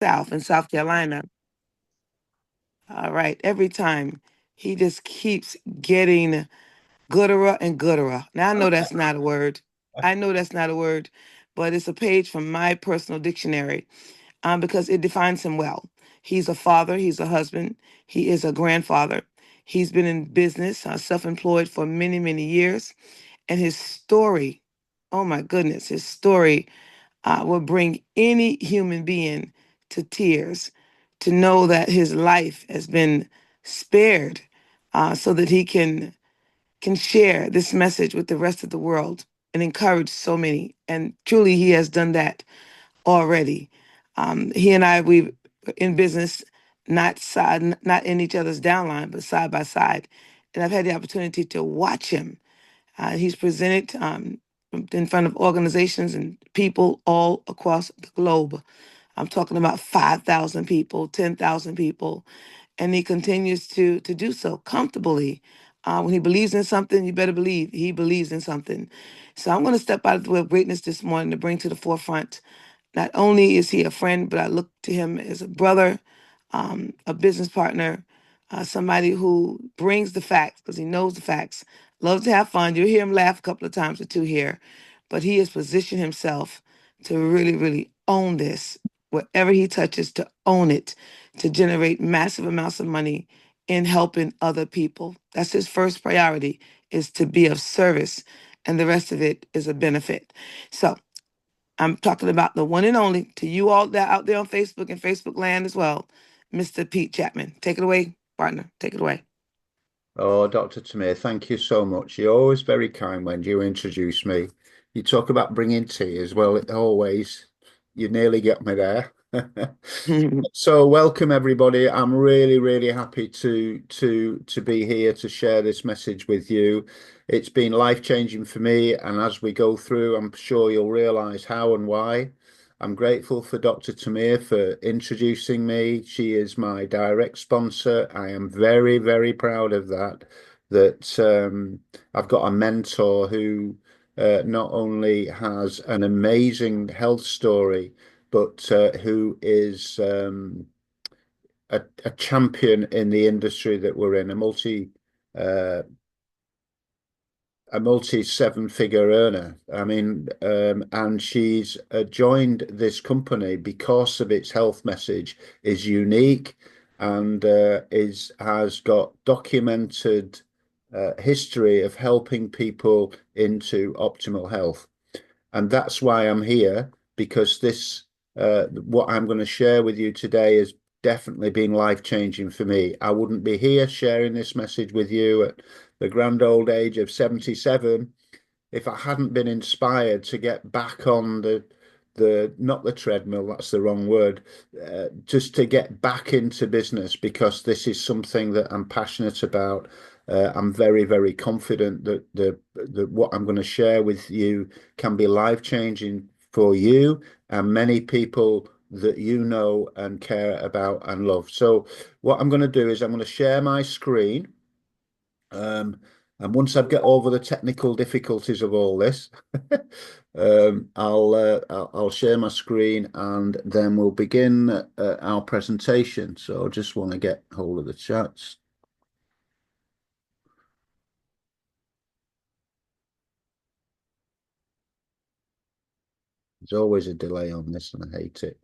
South in South Carolina. All right, every time he just keeps getting gooderer and gooderer. Now I know that's not a word. I know that's not a word, but it's a page from my personal dictionary because it defines him well. He's a father, he's a husband, he is a grandfather. He's been in business, self-employed for many, many years. And his story, oh my goodness, his story will bring any human being to tears to know that his life has been spared so that he can share this message with the rest of the world and encourage so many. And truly, he has done that already. He and I, we in business, not in each other's downline, but side by side. And I've had the opportunity to watch him. He's presented in front of organizations and people all across the globe. I'm talking about 5,000 people, 10,000 people, and he continues to do so comfortably. When he believes in something, you better believe he believes in something. So I'm going to step out of the way of greatness this morning to bring to the forefront. Not only is he a friend, but I look to him as a brother, a business partner, somebody who brings the facts because he knows the facts, loves to have fun. You'll hear him laugh a couple of times or two here, but he has positioned himself to really, really own this, whatever he touches, to own it, to generate massive amounts of money in helping other people. That's his first priority, is to be of service, and the rest of it is a benefit. So I'm talking about the one and only, to you all that out there on Facebook and Facebook land as well, Mr. Pete Chapman. Take it away, partner. Take it away. Oh, Dr. Tamir, thank you so much. You're always very kind when you introduce me. You talk about bringing tea as well. It always, you nearly get me there. So welcome everybody. I'm really, really happy to be here to share this message with you. It's been life-changing for me, and as we go through, I'm sure you'll realize how and why. I'm grateful for Dr. Tamir for introducing me. She is my direct sponsor. I am very, very proud of that. I've got a mentor who not only has an amazing health story, but who is a champion in the industry that we're in, uh, a multi seven-figure earner. I mean, and she's joined this company because of its health message is unique and is has got documented history of helping people into optimal health. And that's why I'm here, because this what I'm going to share with you today has definitely been life-changing for me. I wouldn't be here sharing this message with you at the grand old age of 77 if I hadn't been inspired to get back on the not the treadmill, that's the wrong word, just to get back into business, because this is something that I'm passionate about. I'm very, very confident that the what I'm going to share with you can be life changing for you and many people that you know and care about and love. So what I'm going to do is I'm going to share my screen. Um, and once I get over the technical difficulties of all this, I'll share my screen and then we'll begin our presentation. So I just want to get hold of the chats. There's always a delay on this, and I hate it.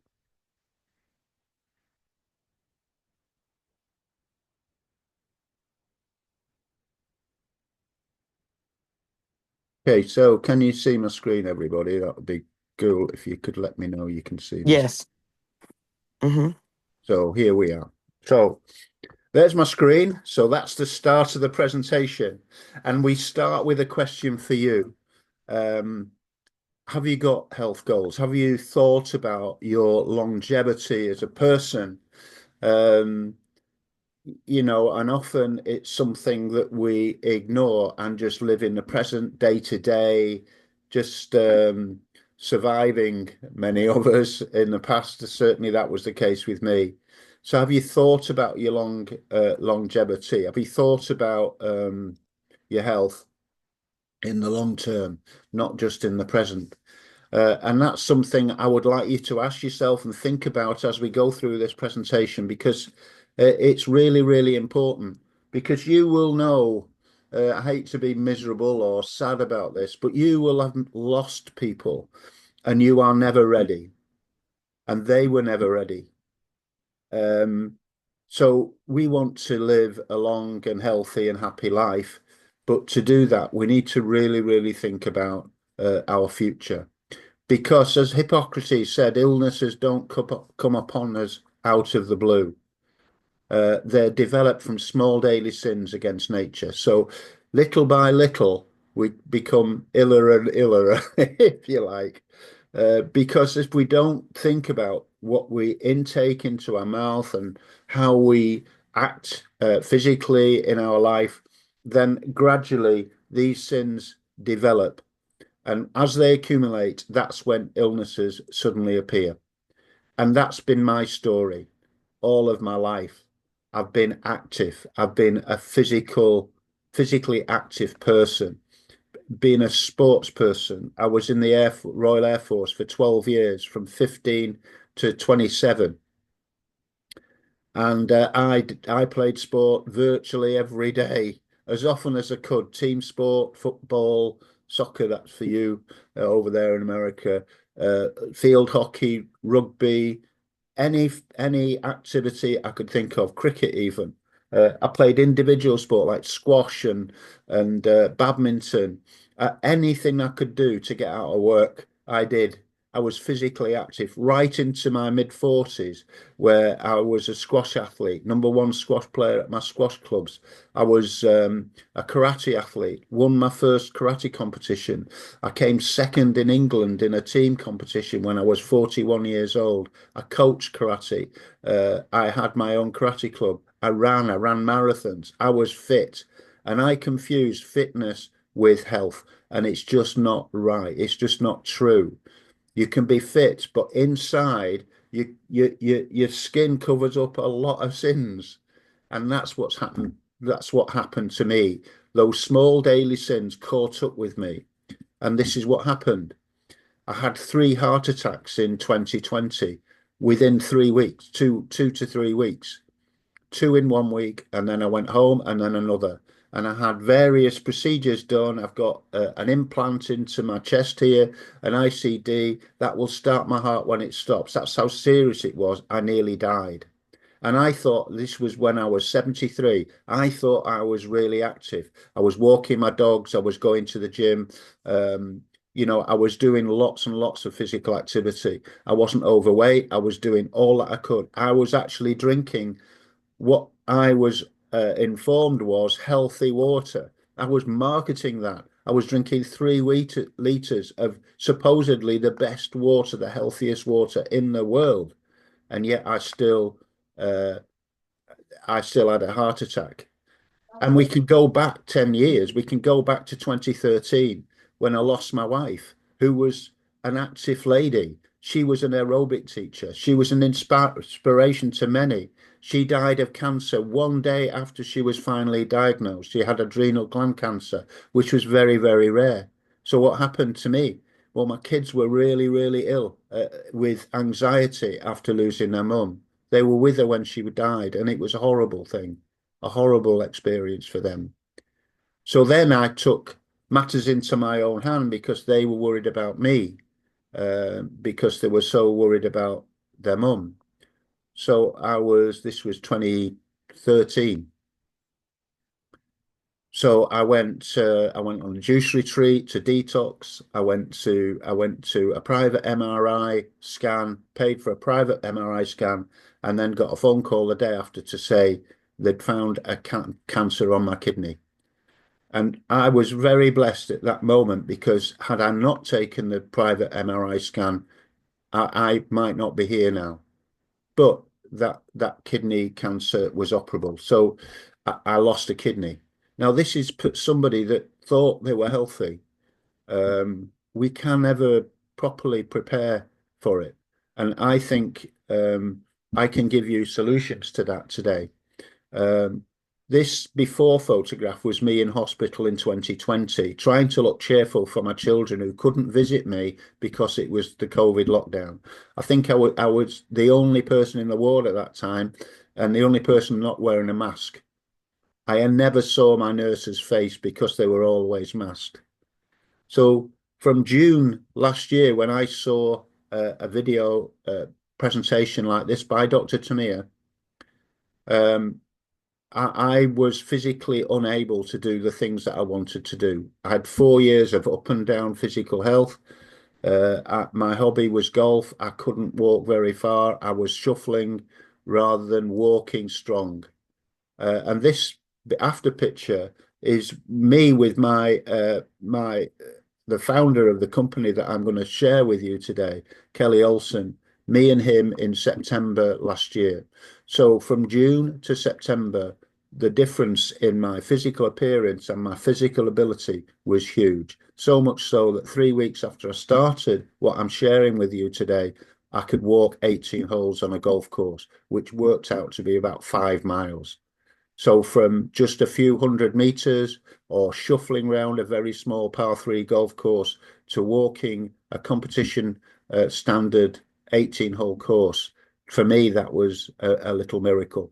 Okay, so can you see my screen, everybody? That would be cool if you could let me know you can see this. Yes. Hmm. So here we are. So there's my screen. So that's the start of the presentation. And we start with a question for you. Um, have you got health goals? Have you thought about your longevity as a person? Um, and often it's something that we ignore and just live in the present, day to day, just surviving. Many of us in the past, certainly that was the case with me. So have you thought about your longevity? Have you thought about your health in the long term, not just in the present? And that's something I would like you to ask yourself and think about as we go through this presentation, because it's really, really important. Because you will know, I hate to be miserable or sad about this, but you will have lost people and you are never ready, and they were never ready. Um, so we want to live a long and healthy and happy life, but to do that, we need to really, really think about our future. Because, as Hippocrates said, illnesses don't come upon us out of the blue. They're developed from small daily sins against nature. So, little by little, we become iller and iller, if you like. Because if we don't think about what we intake into our mouth and how we act physically in our life, then gradually these sins develop. And as they accumulate, that's when illnesses suddenly appear. And that's been my story all of my life. I've been active. I've been a physically active person, being a sports person. I was in the Royal Air Force for 12 years, from 15 to 27. And I played sport virtually every day, as often as I could. Team sport, football, soccer, that's for you over there in America, field hockey, rugby, any activity I could think of, cricket even. I played individual sport like squash and badminton. Anything I could do to get out of work, I did. I was physically active right into my mid 40s, where I was a squash athlete, number one squash player at my squash clubs. I was a karate athlete, won my first karate competition. I came second in England in a team competition when I was 41 years old. I coached karate. I had my own karate club. I ran marathons. I was fit. And I confused fitness with health. And it's just not right. It's just not true. You can be fit, but inside your skin covers up a lot of sins. And that's what's happened. That's what happened to me. Those small daily sins caught up with me. And this is what happened. I had 3 heart attacks in 2020 within 3 weeks, two to 3 weeks, two in one week, and then I went home and then another. And I had various procedures done. I've got an implant into my chest here, an ICD that will start my heart when it stops. That's how serious it was. I nearly died. And I thought this was when I was 73. I thought I was really active. I was walking my dogs. I was going to the gym. Um, I was doing lots and lots of physical activity. I wasn't overweight. I was doing all that I could. I was actually drinking what I was informed was healthy water. I was marketing that. I was drinking 3 liters of supposedly the best water, the healthiest water in the world, and yet uh, I still had a heart attack. And we can go back 10 years. We can go back to 2013 when I lost my wife, who was an active lady. She was an aerobic teacher. She was an inspiration to many. She died of cancer one day after she was finally diagnosed. She had adrenal gland cancer, which was very, very rare. So what happened to me? Well, my kids were really, really ill with anxiety after losing their mum. They were with her when she died, and it was a horrible thing, a horrible experience for them. So then I took matters into my own hand because they were worried about me, because they were so worried about their mum. So this was 2013. So I went on a juice retreat to detox. I went to a private MRI scan, paid for a private MRI scan, and then got a phone call the day after to say they'd found a cancer on my kidney. And I was very blessed at that moment, because had I not taken the private MRI scan, I might not be here now. But that kidney cancer was operable. So I lost a kidney. Now, this is somebody that thought they were healthy. We can never properly prepare for it. And I think I can give you solutions to that today. Um, This before photograph was me in hospital in 2020, trying to look cheerful for my children who couldn't visit me because it was the COVID lockdown. I think I was the only person in the ward at that time and the only person not wearing a mask. I never saw my nurse's face because they were always masked. So from June last year, when I saw a video presentation like this by Dr. Tamir, um, I was physically unable to do the things that I wanted to do. I had 4 years of up and down physical health. My hobby was golf. I couldn't walk very far. I was shuffling rather than walking strong. And this after picture is me with my the founder of the company that I'm going to share with you today, Kelly Olson, me and him in September last year. So from June to September, the difference in my physical appearance and my physical ability was huge. So much so that 3 weeks after I started what I'm sharing with you today, I could walk 18 holes on a golf course, which worked out to be about 5 miles. So from just a few hundred meters or shuffling around a very small par 3 golf course to walking a competition standard 18-hole course, for me, that was a little miracle.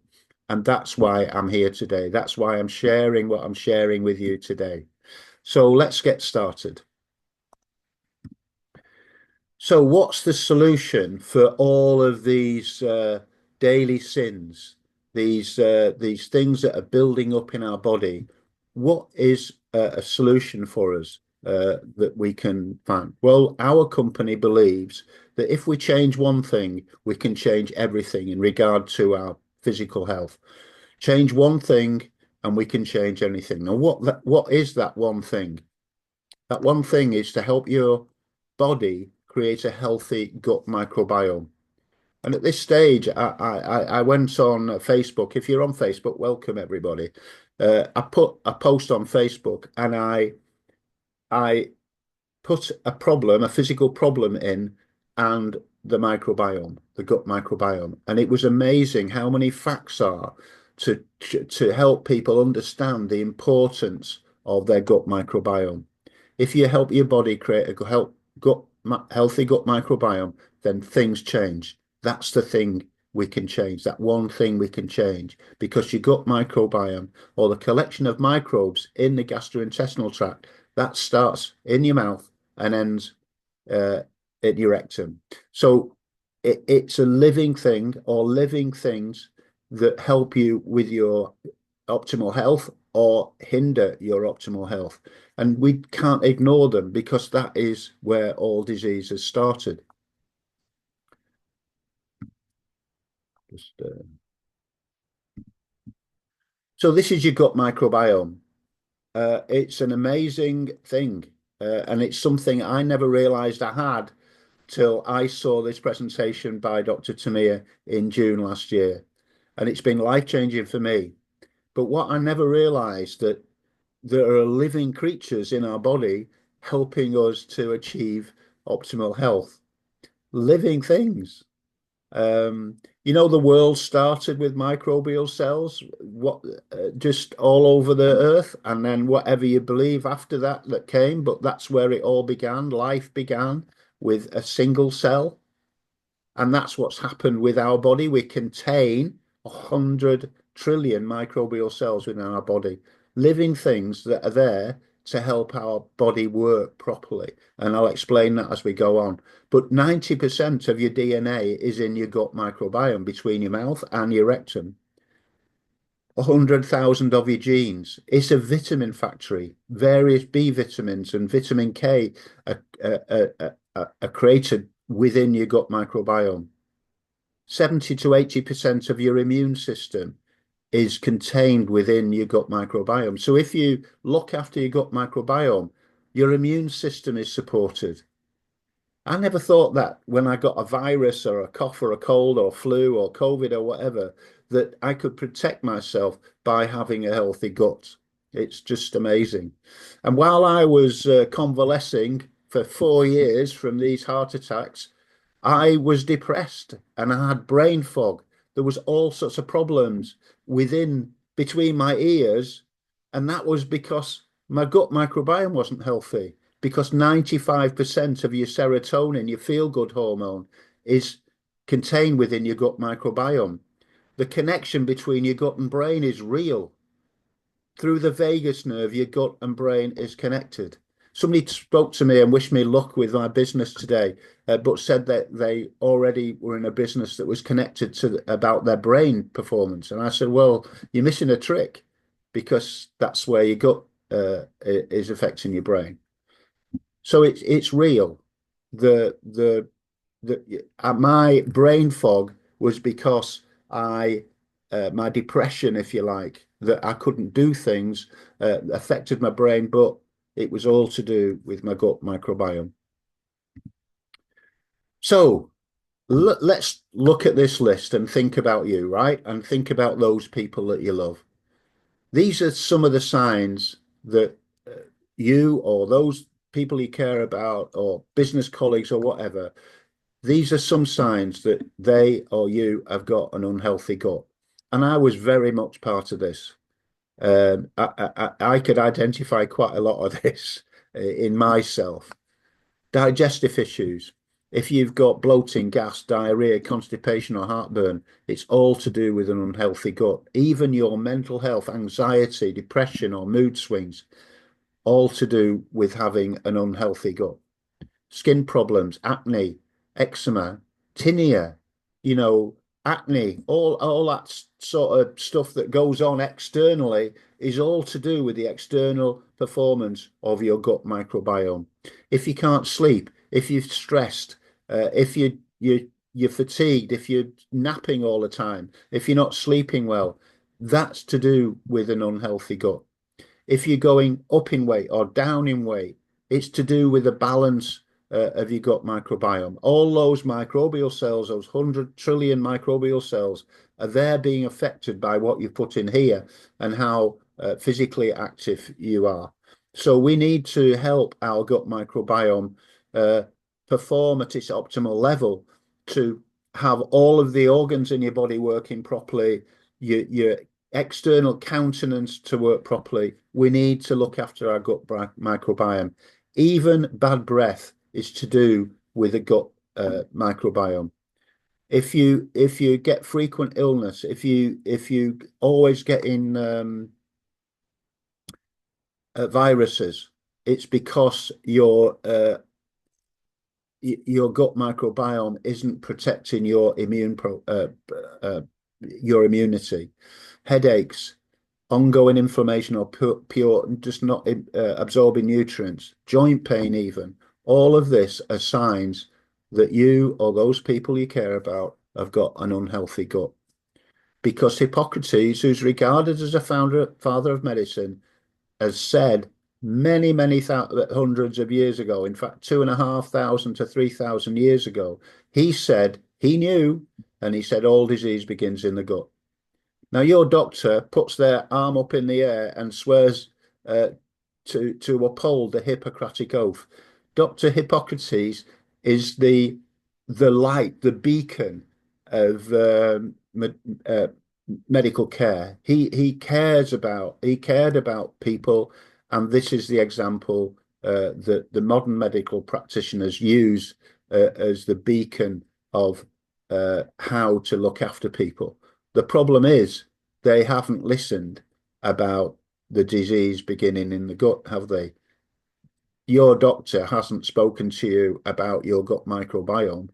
And that's why I'm here today. That's why I'm sharing what I'm sharing with you today. So let's get started. So what's the solution for all of these daily sins, these things that are building up in our body? What is a solution for us that we can find? Well, our company believes that if we change one thing, we can change everything in regard to our physical health. Change one thing and we can change anything. Now, what is that one thing? That one thing is to help your body create a healthy gut microbiome. And at this stage, I went on Facebook. If you're on Facebook, welcome everybody. I put a post on Facebook and I put a physical problem in, and the microbiome, the gut microbiome. And it was amazing how many facts are to help people understand the importance of their gut microbiome. If you help your body create a healthy gut microbiome, then things change. That's the thing we can change. That one thing we can change, because your gut microbiome, or the collection of microbes in the gastrointestinal tract, that starts in your mouth and ends at your rectum. So it's a living thing, or living things that help you with your optimal health or hinder your optimal health. And we can't ignore them, because that is where all disease has started. Just, so this is your gut microbiome. It's an amazing thing, and it's something I never realized I had till I saw this presentation by Dr. Tamir in June last year. And it's been life-changing for me. But what I never realized, that there are living creatures in our body helping us to achieve optimal health. Living things. The world started with microbial cells, just all over the earth, and then whatever you believe after that came, but that's where it all began. Life began with a single cell, and that's what's happened with our body. We contain 100 trillion microbial cells within our body, living things that are there to help our body work properly. And I'll explain that as we go on. But 90% of your DNA is in your gut microbiome, between your mouth and your rectum. 100,000 of your genes. It's a vitamin factory. Various B vitamins and vitamin K are created within your gut microbiome. 70 to 80% of your immune system is contained within your gut microbiome. So if you look after your gut microbiome, your immune system is supported. I never thought that when I got a virus or a cough or a cold or flu or COVID or whatever, that I could protect myself by having a healthy gut. It's just amazing. And while I was convalescing for 4 years from these heart attacks, I was depressed and I had brain fog. There was all sorts of problems within between my ears, and that was because my gut microbiome wasn't healthy. Because 95% of your serotonin, your feel-good hormone, is contained within your gut microbiome. The connection between your gut and brain is real. Through the vagus nerve, your gut and brain is connected. Somebody spoke to me and wished me luck with my business today, but said that they already were in a business that was connected to about their brain performance. And I said, well, you're missing a trick, because that's where your gut is affecting your brain. So it's real. My brain fog was because I my depression, if you like, that I couldn't do things, affected my brain, but it was all to do with my gut microbiome. So let's look at this list and think about you, right? And think about those people that you love. These are some of the signs that you or those people you care about, or business colleagues or whatever, these are some signs that they or you have got an unhealthy gut. And I was very much part of this. I could identify quite a lot of this in myself. Digestive issues. If you've got bloating, gas, diarrhea, constipation, or heartburn, it's all to do with an unhealthy gut. Even your mental health, anxiety, depression, or mood swings, all to do with having an unhealthy gut. Skin problems, acne, eczema, tinea, you know, acne, all that sort of stuff that goes on externally is all to do with the external performance of your gut microbiome. If you can't sleep, if you're stressed, if you're fatigued, if you're napping all the time, if you're not sleeping well, that's to do with an unhealthy gut. If you're going up in weight or down in weight, it's to do with the balance of your gut microbiome. All those microbial cells, those 100 trillion microbial cells, are there being affected by what you put in here and how physically active you are. So we need to help our gut microbiome perform at its optimal level to have all of the organs in your body working properly, your external countenance to work properly. We need to look after our gut microbiome. Even bad breath is to do with the gut microbiome. If you get frequent illness, if you always get in viruses, it's because your gut microbiome isn't protecting your your immunity. Headaches, ongoing inflammation, or pure just not absorbing nutrients, joint pain even. All of this are signs that you or those people you care about have got an unhealthy gut. Because Hippocrates, who's regarded as a father of medicine, has said many hundreds of years ago, in fact 2,500 to 3,000 years ago, he said he knew, and he said all disease begins in the gut. Now your doctor puts their arm up in the air and swears uh, to uphold the Hippocratic oath. Dr. Hippocrates is the light, the beacon of uh, medical care. He cared about people, and this is the example that the modern medical practitioners use as the beacon of how to look after people. The problem is they haven't listened about the disease beginning in the gut, have they? Your doctor hasn't spoken to you about your gut microbiome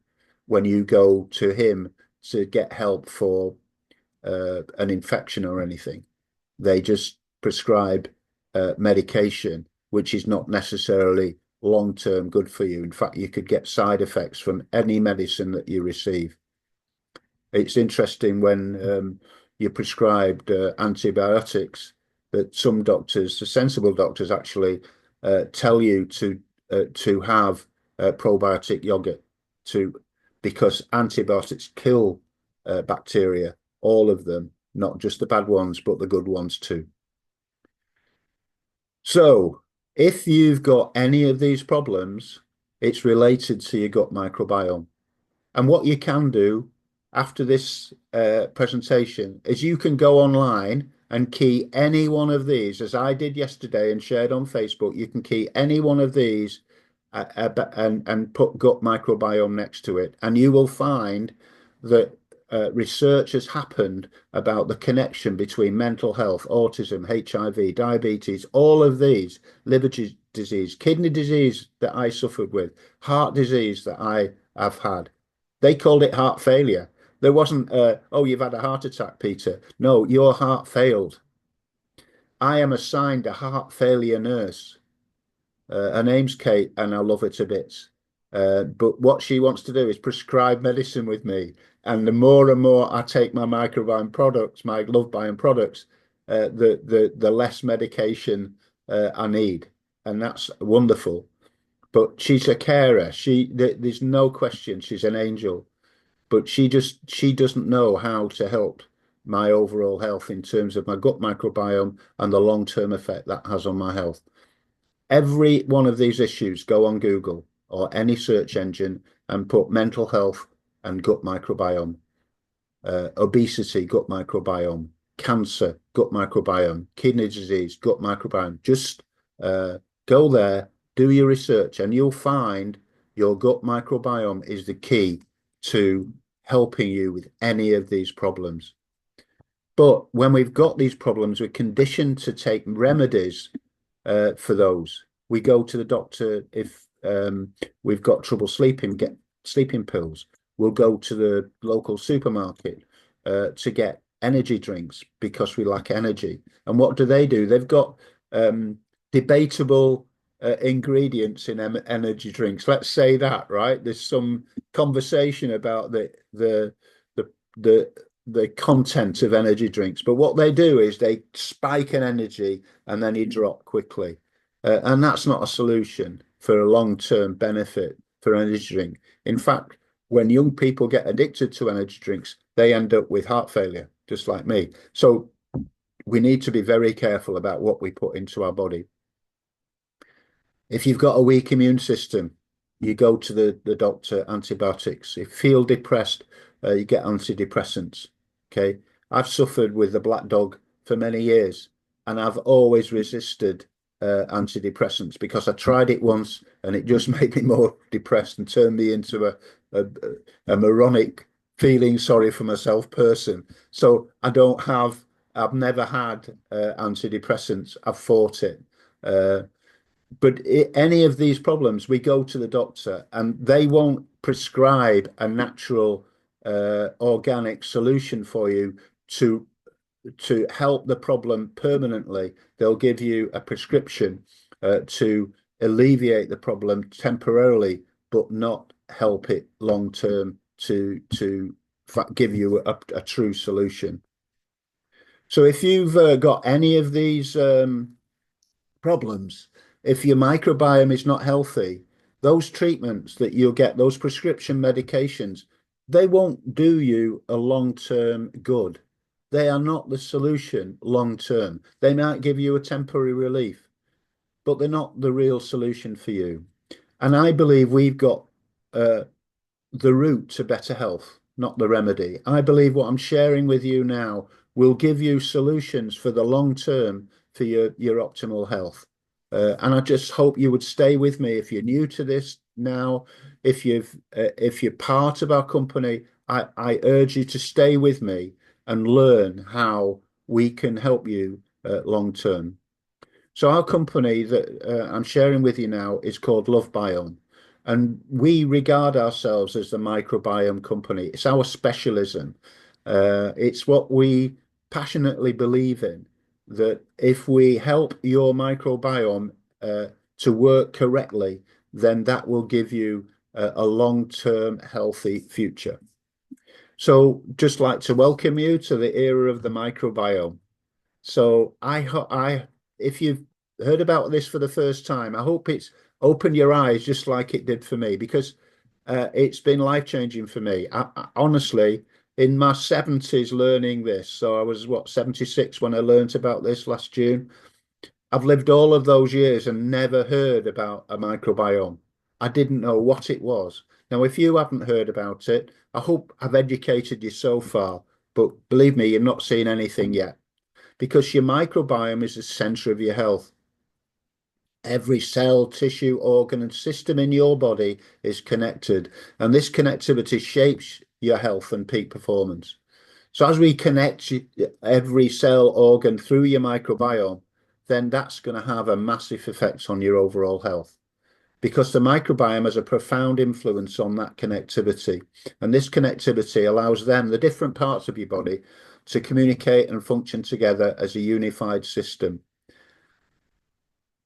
when you go to him to get help for an infection or anything. They just prescribe medication, which is not necessarily long-term good for you. In fact, you could get side effects from any medicine that you receive. It's interesting when you're prescribed antibiotics that some doctors, the sensible doctors, actually tell you to have probiotic yogurt to because antibiotics kill bacteria, all of them, not just the bad ones, but the good ones too. So if you've got any of these problems, it's related to your gut microbiome. And what you can do after this presentation is you can go online and key any one of these, as I did yesterday and shared on Facebook. You can key any one of these and put gut microbiome next to it, and you will find that research has happened about the connection between mental health, autism, HIV, diabetes, all of these, liver disease, kidney disease that I suffered with, heart disease that I have had. They called it heart failure. There wasn't, oh, you've had a heart attack, Peter. No, your heart failed. I am assigned a heart failure nurse. Her name's Kate, and I love her to bits. But what she wants to do is prescribe medicine with me. And the more and more I take my microbiome products, my Lovebiome products, the less medication I need, and that's wonderful. But she's a carer. There's no question she's an angel, but she doesn't know how to help my overall health in terms of my gut microbiome and the long-term effect that has on my health. Every one of these issues, go on Google or any search engine and put mental health and gut microbiome, obesity, gut microbiome, cancer, gut microbiome, kidney disease, gut microbiome. Just go there, do your research, and you'll find your gut microbiome is the key to helping you with any of these problems. But when we've got these problems, we're conditioned to take remedies for those. We go to the doctor if we've got trouble sleeping, get sleeping pills. We'll go to the local supermarket to get energy drinks because we lack energy. And what do? They've got debatable ingredients in energy drinks. Let's say that, right? There's some conversation about the the content of energy drinks, but what they do is they spike an energy and then you drop quickly, and that's not a solution for a long-term benefit for energy drink. In fact, when young people get addicted to energy drinks, they end up with heart failure, just like me. So we need to be very careful about what we put into our body. If you've got a weak immune system, you go to the doctor, antibiotics. If you feel depressed, you get antidepressants. Okay. I've suffered with the black dog for many years, and I've always resisted antidepressants because I tried it once and it just made me more depressed and turned me into a moronic, feeling sorry for myself person. So I've never had antidepressants. I've fought it. But any of these problems, we go to the doctor and they won't prescribe a natural organic solution for you to help the problem permanently. They'll give you a prescription to alleviate the problem temporarily, but not help it long term to give you a true solution. So if you've got any of these problems, if your microbiome is not healthy, those treatments that you'll get, those prescription medications, they won't do you a long-term good. They are not the solution long-term. They might give you a temporary relief, but they're not the real solution for you. And I believe we've got the route to better health, not the remedy. I believe what I'm sharing with you now will give you solutions for the long term for your optimal health. And I just hope you would stay with me if you're new to this now. If you're part of our company, I urge you to stay with me and learn how we can help you long term. So our company that I'm sharing with you now is called Lovebiome, and we regard ourselves as the microbiome company. It's our specialism. It's what we passionately believe in, that if we help your microbiome to work correctly, then that will give you a long-term healthy future. So just like to welcome you to the era of the microbiome. So if you've heard about this for the first time, I hope it's opened your eyes just like it did for me, because it's been life-changing for me. Honestly, in my 70s learning this, so I was, 76 when I learned about this last June. I've lived all of those years and never heard about a microbiome. I didn't know what it was. Now, if you haven't heard about it, I hope I've educated you so far, but believe me, you're not seeing anything yet. because your microbiome is the center of your health. Every cell, tissue, organ, and system in your body is connected, and this connectivity shapes your health and peak performance. So as we connect every cell, organ through your microbiome, then that's going to have a massive effect on your overall health, because the microbiome has a profound influence on that connectivity. And this connectivity allows them, the different parts of your body, to communicate and function together as a unified system.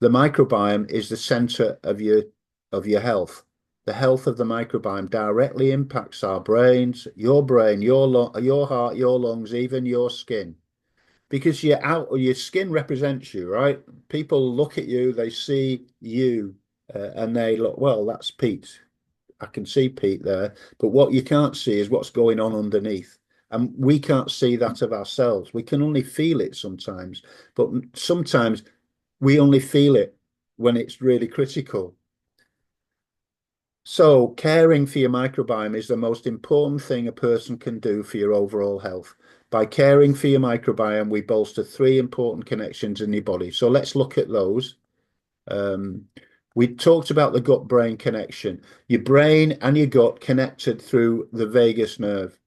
The microbiome is the center of your health. The health of the microbiome directly impacts our brains, your brain, your heart, your lungs, even your skin. Because your skin represents you, right? People look at you, they see you, and they look, well, that's Pete. I can see Pete there, but what you can't see is what's going on underneath. And we can't see that of ourselves. We can only feel it sometimes, but sometimes we only feel it when it's really critical. So caring for your microbiome is the most important thing a person can do for your overall health. By caring for your microbiome, we bolster three important connections in your body. So let's look at those. We talked about the gut-brain connection. Your brain and your gut connected through the vagus nerve.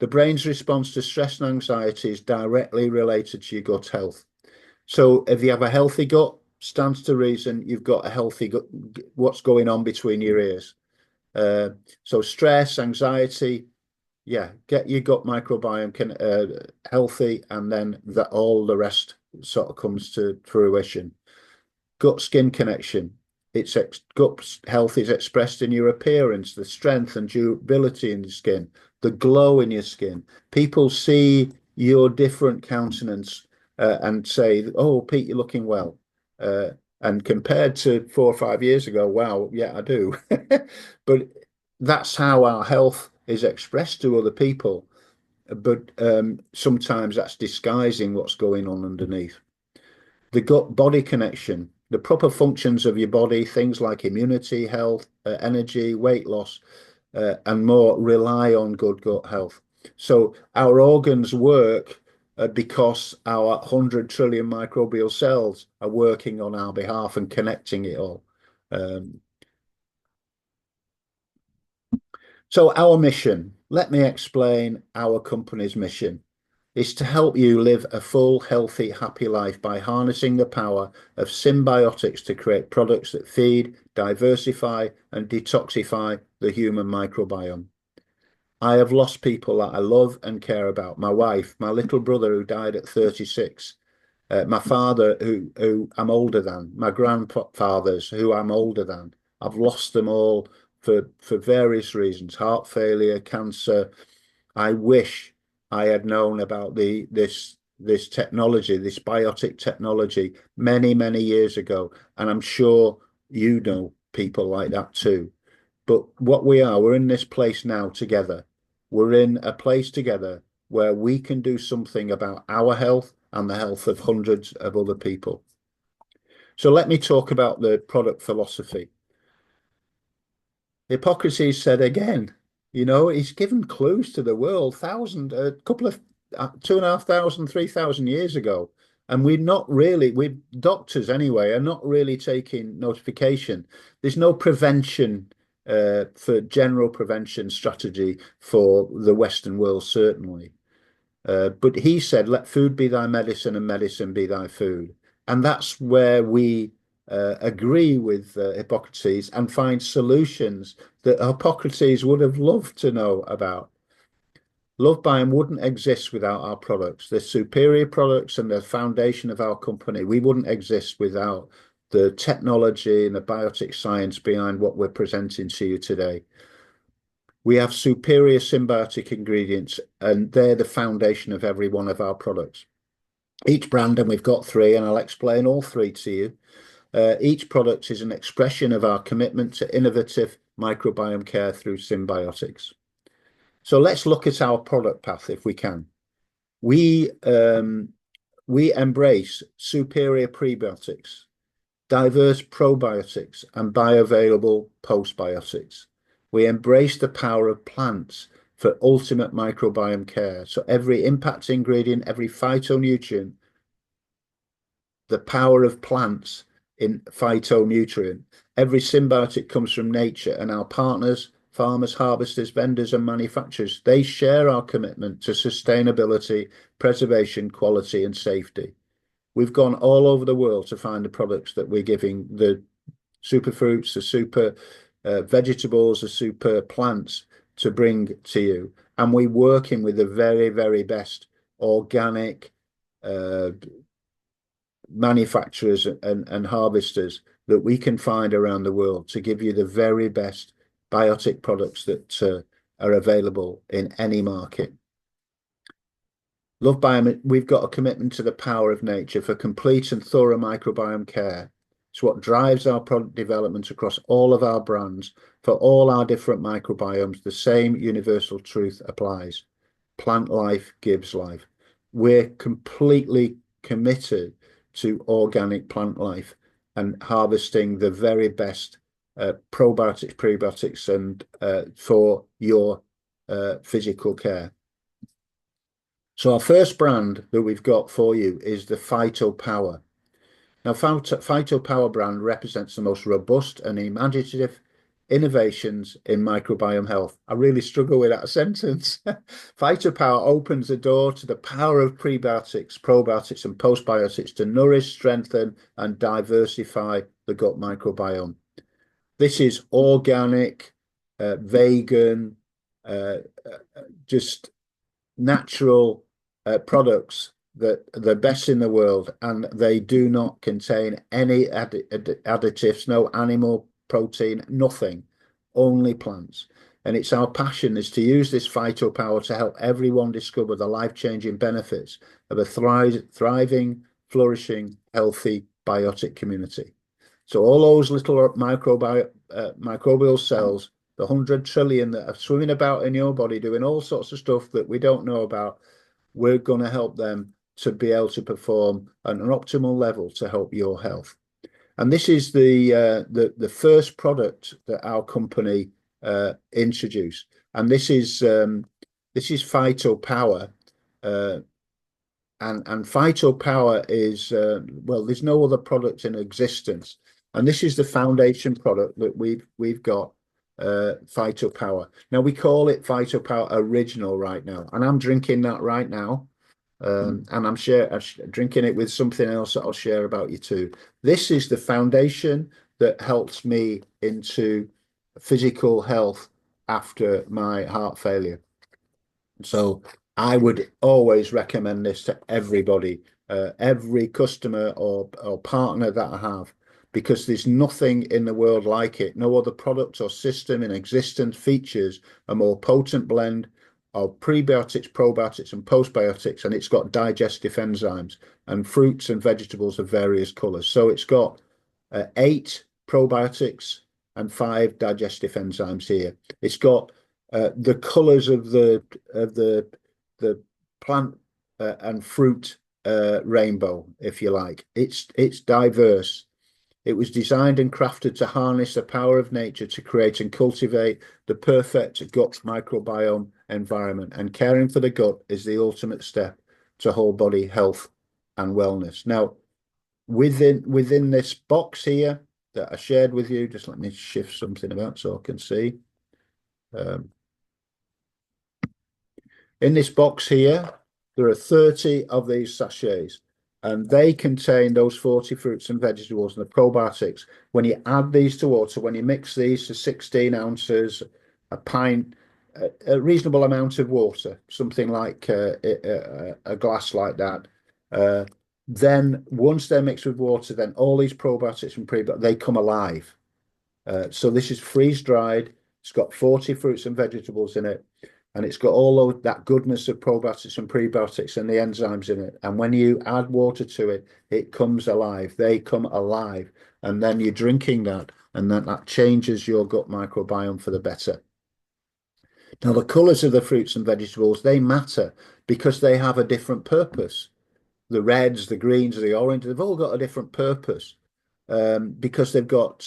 The brain's response to stress and anxiety is directly related to your gut health. So if you have a healthy gut, stands to reason you've got a healthy gut, what's going on between your ears. So stress, anxiety, yeah, get your gut microbiome healthy, and then that all the rest sort of comes to fruition. Gut skin connection. Gut health is expressed in your appearance, the strength and durability in your skin, the glow in your skin. People see your different countenance and say, "Oh, Pete, you're looking well." And compared to 4 or 5 years ago, wow, yeah, I do. But that's how our health is expressed to other people. But sometimes that's disguising what's going on underneath. The gut body connection, the proper functions of your body, things like immunity, health, energy, weight loss, and more, rely on good gut health. So our organs work because our 100 trillion microbial cells are working on our behalf and connecting it all. So our mission, let me explain our company's mission, is to help you live a full, healthy, happy life by harnessing the power of symbiotics to create products that feed, diversify, and detoxify the human microbiome. I have lost people that I love and care about. My wife, my little brother who died at 36, my father who I'm older than, my grandfathers who I'm older than. I've lost them all for various reasons, heart failure, cancer. I wish I had known about this technology, this biotic technology, many years ago. And I'm sure you know people like that too. But what we're in this place now together. We're in a place together where we can do something about our health and the health of hundreds of other people. So let me talk about the product philosophy. Hippocrates said again, he's given clues to the world a couple of 2,500, 3,000 years ago. And we doctors anyway, are not really taking notification. There's no prevention for general prevention strategy for the Western world, certainly. But he said, let food be thy medicine and medicine be thy food. And that's where we agree with Hippocrates and find solutions that Hippocrates would have loved to know about. Lovebiome wouldn't exist without our products. They're superior products and the foundation of our company. We wouldn't exist without the technology and the biotic science behind what we're presenting to you today. We have superior symbiotic ingredients, and they're the foundation of every one of our products. Each brand, and we've got three, and I'll explain all three to you. Each product is an expression of our commitment to innovative microbiome care through symbiotics. So let's look at our product path if we can. We embrace superior prebiotics, diverse probiotics, and bioavailable postbiotics. We embrace the power of plants for ultimate microbiome care. So every impact ingredient, every phytonutrient, the power of plants in phytonutrient. Every symbiotic comes from nature, and our partners, farmers, harvesters, vendors, and manufacturers, they share our commitment to sustainability, preservation, quality, and safety. We've gone all over the world to find the products that we're giving, the superfruits, the super vegetables, the super plants to bring to you. And we're working with the very, very best organic manufacturers and harvesters that we can find around the world to give you the very best biotic products that are available in any market. Lovebiome, we've got a commitment to the power of nature for complete and thorough microbiome care. It's what drives our product development across all of our brands. For all our different microbiomes, the same universal truth applies. Plant life gives life. We're completely committed to organic plant life and harvesting the very best probiotics, prebiotics, and for your physical care. So our first brand that we've got for you is the PhytoPower. Now, PhytoPower brand represents the most robust and imaginative innovations in microbiome health. I really struggle with that sentence. PhytoPower opens the door to the power of prebiotics, probiotics, and postbiotics to nourish, strengthen, and diversify the gut microbiome. This is organic, vegan, just natural products that are the best in the world, and they do not contain any additives, no animal protein, nothing, only plants. And it's our passion is to use this PhytoPower to help everyone discover the life-changing benefits of a thriving, flourishing, healthy, biotic community. So all those little microbial cells, the 100 trillion that are swimming about in your body doing all sorts of stuff that we don't know about, we're going to help them to be able to perform at an optimal level to help your health. And this is the first product that our company introduced, and this is PhytoPower, and PhytoPower is well, there's no other product in existence, and this is the foundation product that we've got. PhytoPower. Now we call it PhytoPower Original right now, and I'm drinking that right now. And I'm drinking it with something else that I'll share about you too. This is the foundation that helps me into physical health after my heart failure. So I would always recommend this to everybody, every customer or partner that I have, because there's nothing in the world like it. No other product or system in existence features a more potent blend of prebiotics, probiotics, and postbiotics, and it's got digestive enzymes and fruits and vegetables of various colors. So it's got 8 probiotics and 5 digestive enzymes here. It's got the colors of the plant and fruit rainbow, if you like. It's diverse. It was designed and crafted to harness the power of nature to create and cultivate the perfect gut microbiome environment. And caring for the gut is the ultimate step to whole body health and wellness. Now, within this box here that I shared with you, just let me shift something about so I can see. In this box here, there are 30 of these sachets, and they contain those 40 fruits and vegetables and the probiotics. When you add these to water, when you mix these to 16 ounces, a pint, a reasonable amount of water, something like a glass like that, then once they're mixed with water, then all these probiotics and prebiotics, they come alive. So this is freeze dried. It's got 40 fruits and vegetables in it, and it's got all of that goodness of probiotics and prebiotics and the enzymes in it. And when you add water to it, it comes alive. They come alive, and then you're drinking that, and then that changes your gut microbiome for the better. Now, the colors of the fruits and vegetables, they matter because they have a different purpose. The reds, the greens, the orange, they've all got a different purpose. Because they've got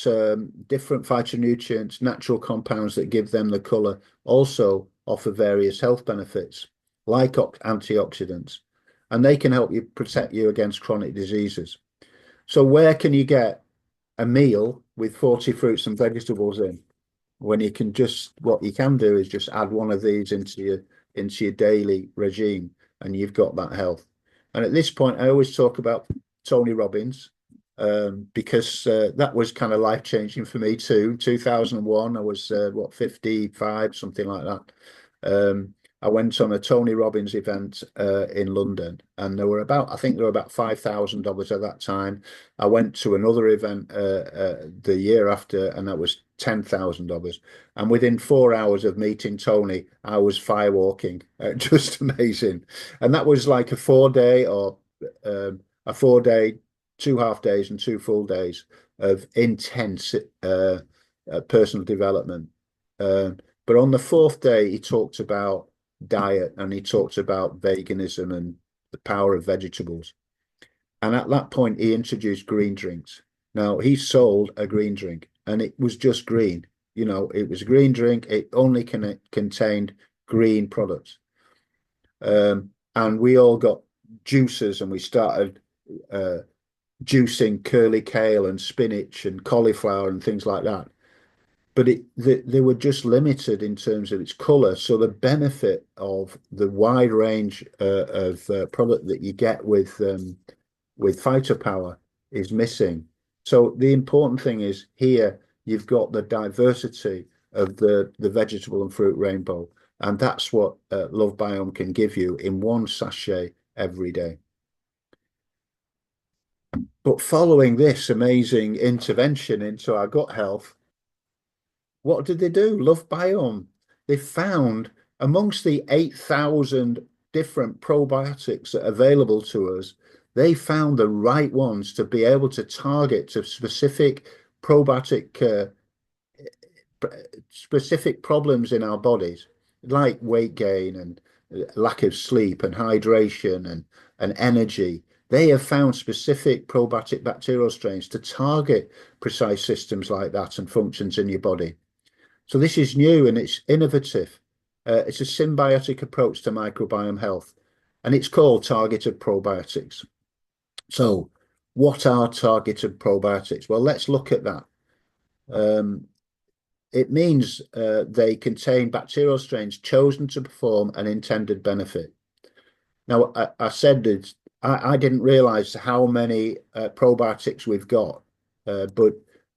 different phytonutrients, natural compounds that give them the color, also offer various health benefits like antioxidants, and they can help you protect you against chronic diseases. So where can you get a meal with 40 fruits and vegetables in when you can just, what you can do is just add one of these into your daily regime, and you've got that health. And at this point, I always talk about Tony Robbins, because that was kind of life changing for me too. 2001, I was 55, something like that. I went on a Tony Robbins event in London, and I think there were about 5,000 of us at that time. I went to another event the year after, and that was 10,000 of us. And within 4 hours of meeting Tony, I was firewalking. Just amazing. And that was like a 4 day, 2 half days and 2 full days of intense personal development. But on the fourth day, he talked about diet, and he talked about veganism and the power of vegetables. And at that point, he introduced green drinks. Now, he sold a green drink, and it was just green. It was a green drink. It only contained green products. And we all got juices, and we started juicing curly kale and spinach and cauliflower and things like that. But they were just limited in terms of its color. So the benefit of the wide range of product that you get with phytopower is missing. So the important thing is here you've got the diversity of the vegetable and fruit rainbow, and that's what Lovebiome can give you in one sachet every day. But following this amazing intervention into our gut health, what did they do? Lovebiome. They found amongst the 8,000 different probiotics that are available to us, they found the right ones to be able to target to specific probiotic, specific problems in our bodies, like weight gain and lack of sleep and hydration and energy. They have found specific probiotic bacterial strains to target precise systems like that and functions in your body. So this is new and it's innovative. It's a symbiotic approach to microbiome health, and it's called targeted probiotics. So what are targeted probiotics? Well, let's look at that. It means they contain bacterial strains chosen to perform an intended benefit. Now, I said that I didn't realize how many probiotics we've got, but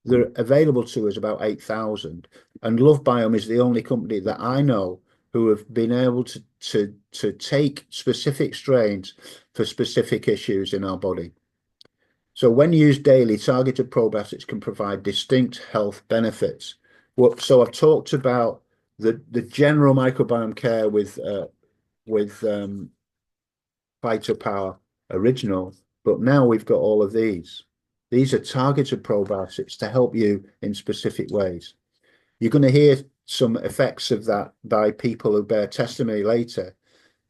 they're available to us about 8,000. And Lovebiome is the only company that I know who have been able to take specific strains for specific issues in our body. So when used daily, targeted probiotics can provide distinct health benefits. So I've talked about the general microbiome care with Phytopower Original, but now we've got all of these. These are targeted probiotics to help you in specific ways. You're going to hear some effects of that by people who bear testimony later,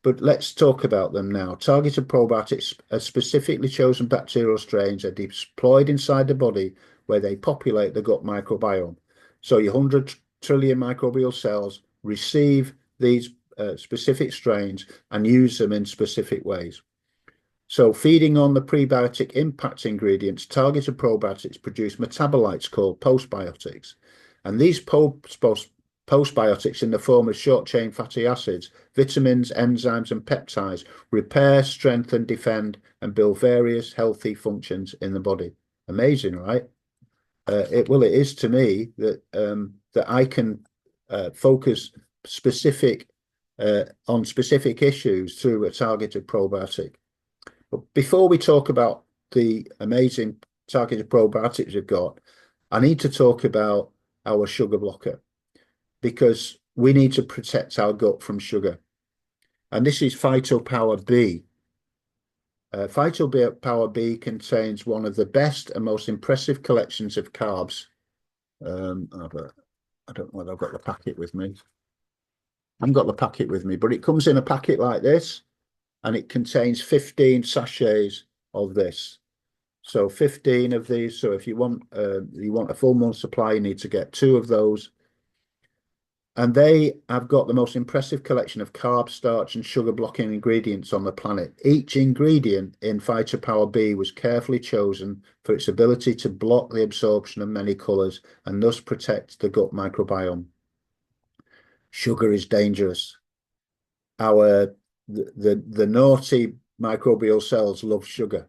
but let's talk about them now. Targeted probiotics are specifically chosen bacterial strains are deployed inside the body where they populate the gut microbiome. So your 100 trillion microbial cells receive these specific strains and use them in specific ways. So feeding on the prebiotic impact ingredients, targeted probiotics produce metabolites called postbiotics. And these postbiotics in the form of short-chain fatty acids, vitamins, enzymes, and peptides repair, strengthen, defend, and build various healthy functions in the body. Amazing, right? It is to me that that I can focus on specific issues through a targeted probiotic. But before we talk about the amazing targeted probiotics we've got, I need to talk about our sugar blocker, because we need to protect our gut from sugar. And this is Phytopower B. Phytopower B contains one of the best and most impressive collections of carbs. I don't know whether I've got the packet with me. I haven't got the packet with me, but it comes in a packet like this, and it contains 15 sachets of this. So 15 of these. So if you want a full month supply, you need to get 2 of those. And they have got the most impressive collection of carb, starch, and sugar blocking ingredients on the planet. Each ingredient in Phytopower B was carefully chosen for its ability to block the absorption of many colours and thus protect the gut microbiome. Sugar is dangerous. Our the naughty microbial cells love sugar.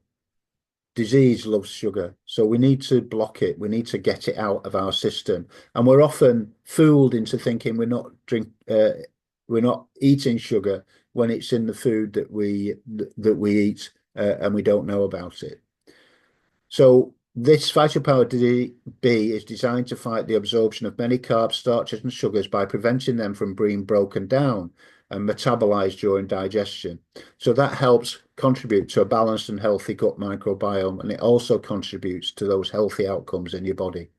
Disease loves sugar, so we need to block it. We need to get it out of our system, and we're often fooled into thinking we're not eating sugar when it's in the food that we eat, and we don't know about it. So this phytopower B is designed to fight the absorption of many carbs, starches, and sugars by preventing them from being broken down and metabolized during digestion. So that helps contribute to a balanced and healthy gut microbiome, and it also contributes to those healthy outcomes in your body.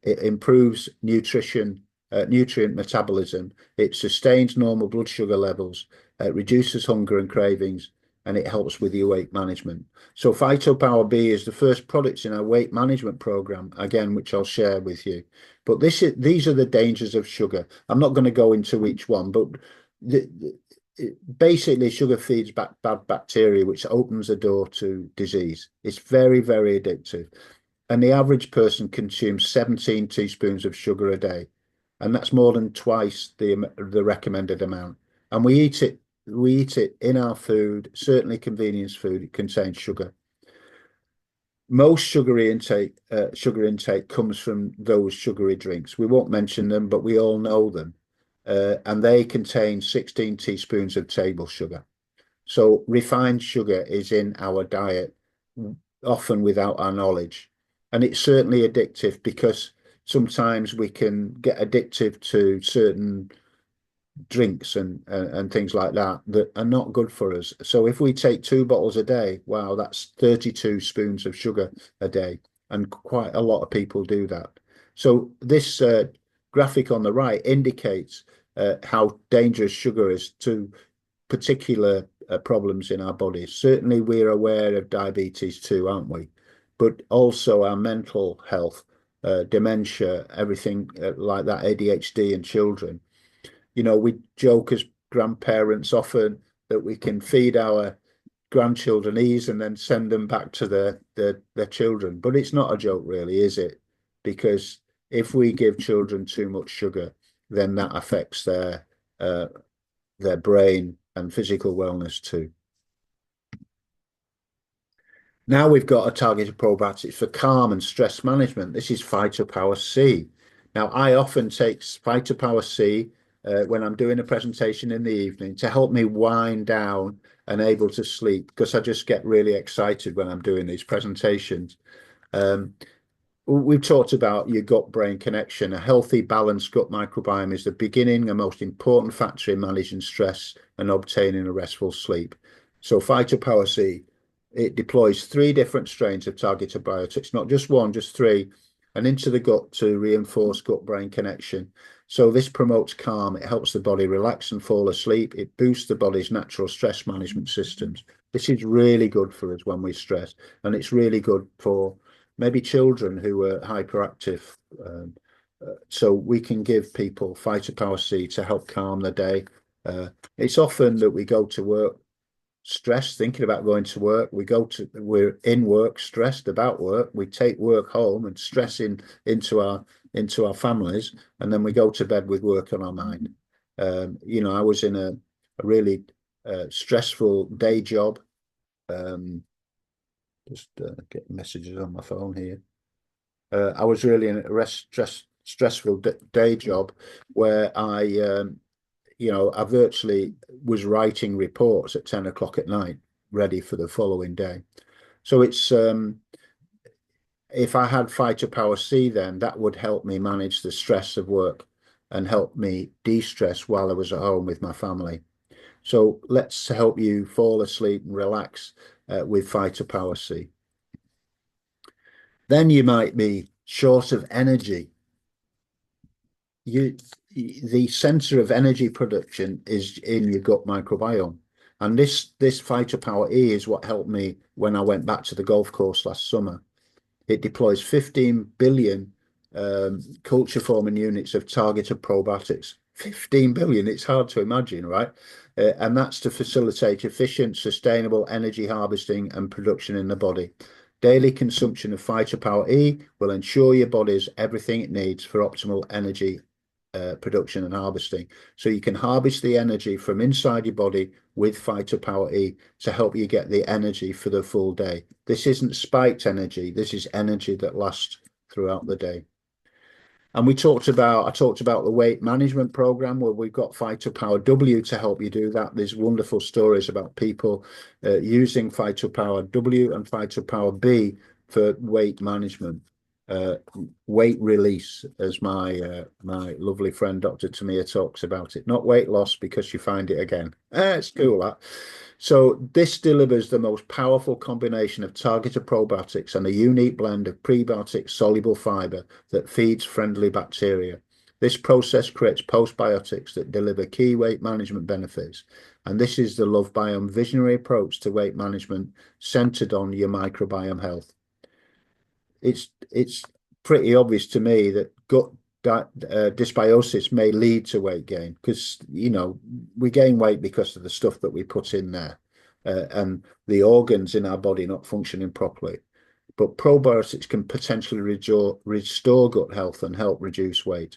It improves nutrient metabolism. It sustains normal blood sugar levels. It reduces hunger and cravings, and it helps with your weight management. So Phytopower B is the first product in our weight management program, again, which I'll share with you. But these are the dangers of sugar. I'm not going to go into each one, but basically sugar feeds back bad bacteria, which opens the door to disease. It's very, very addictive. And the average person consumes 17 teaspoons of sugar a day, and that's more than twice the recommended amount. And we eat it in our food, certainly convenience food, it contains sugar. Most sugar intake comes from those sugary drinks. We won't mention them, but we all know them. And they contain 16 teaspoons of table sugar. So refined sugar is in our diet, often without our knowledge. And it's certainly addictive because sometimes we can get addictive to certain drinks and things like that that are not good for us. So if we take 2 bottles a day, wow, that's 32 spoons of sugar a day. And quite a lot of people do that. So this graphic on the right indicates how dangerous sugar is to particular problems in our bodies. Certainly, we're aware of diabetes too, aren't we? But also our mental health, dementia, everything like that, ADHD in children. We joke as grandparents often that we can feed our grandchildren ease and then send them back to their children. But it's not a joke, really, is it? Because if we give children too much sugar, then that affects their brain and physical wellness too. Now we've got a targeted probiotics for calm and stress management. This is Phytopower C. Now, I often take Phytopower C when I'm doing a presentation in the evening to help me wind down and able to sleep because I just get really excited when I'm doing these presentations. We've talked about your gut-brain connection. A healthy, balanced gut microbiome is the beginning and most important factor in managing stress and obtaining a restful sleep. So Phytopower C, it deploys 3 different strains of targeted biotics, not just one, just 3, and into the gut to reinforce gut-brain connection. So this promotes calm. It helps the body relax and fall asleep. It boosts the body's natural stress management systems. This is really good for us when we stress, and it's really good for maybe children who are hyperactive. So we can give people Phytopower C to help calm the day. It's often that we go to work stressed, thinking about going to work. We're in work, stressed about work. We take work home and stressing into our families, and then we go to bed with work on our mind. I was in a really stressful day job. Just getting messages on my phone here. I was really in a stressful day job where I virtually was writing reports at 10 o'clock at night, ready for the following day. So it's if I had Phytopower C, then that would help me manage the stress of work and help me de-stress while I was at home with my family. So let's help you fall asleep and relax with Phytopower C. Then you might be short of energy. The center of energy production is in your gut microbiome. And this Phytopower E is what helped me when I went back to the golf course last summer. It deploys 15 billion culture forming units of targeted probiotics. 15 billion, it's hard to imagine, right? And that's to facilitate efficient, sustainable energy harvesting and production in the body. Daily consumption of Phytopower E will ensure your body has everything it needs for optimal energy production and harvesting. So you can harvest the energy from inside your body with Phytopower E to help you get the energy for the full day. This isn't spiked energy. This is energy that lasts throughout the day. And I talked about the weight management program where we've got Phytopower W to help you do that. There's wonderful stories about people using Phytopower W and Phytopower B for weight management, weight release, as my lovely friend Dr. Tamir talks about it. Not weight loss because you find it again. It's cool that. So this delivers the most powerful combination of targeted probiotics and a unique blend of prebiotic soluble fiber that feeds friendly bacteria. This process creates postbiotics that deliver key weight management benefits. And this is the Lovebiome visionary approach to weight management centered on your microbiome health. It's pretty obvious to me that gut dysbiosis may lead to weight gain because we gain weight because of the stuff that we put in there and the organs in our body not functioning properly. But probiotics can potentially restore gut health and help reduce weight.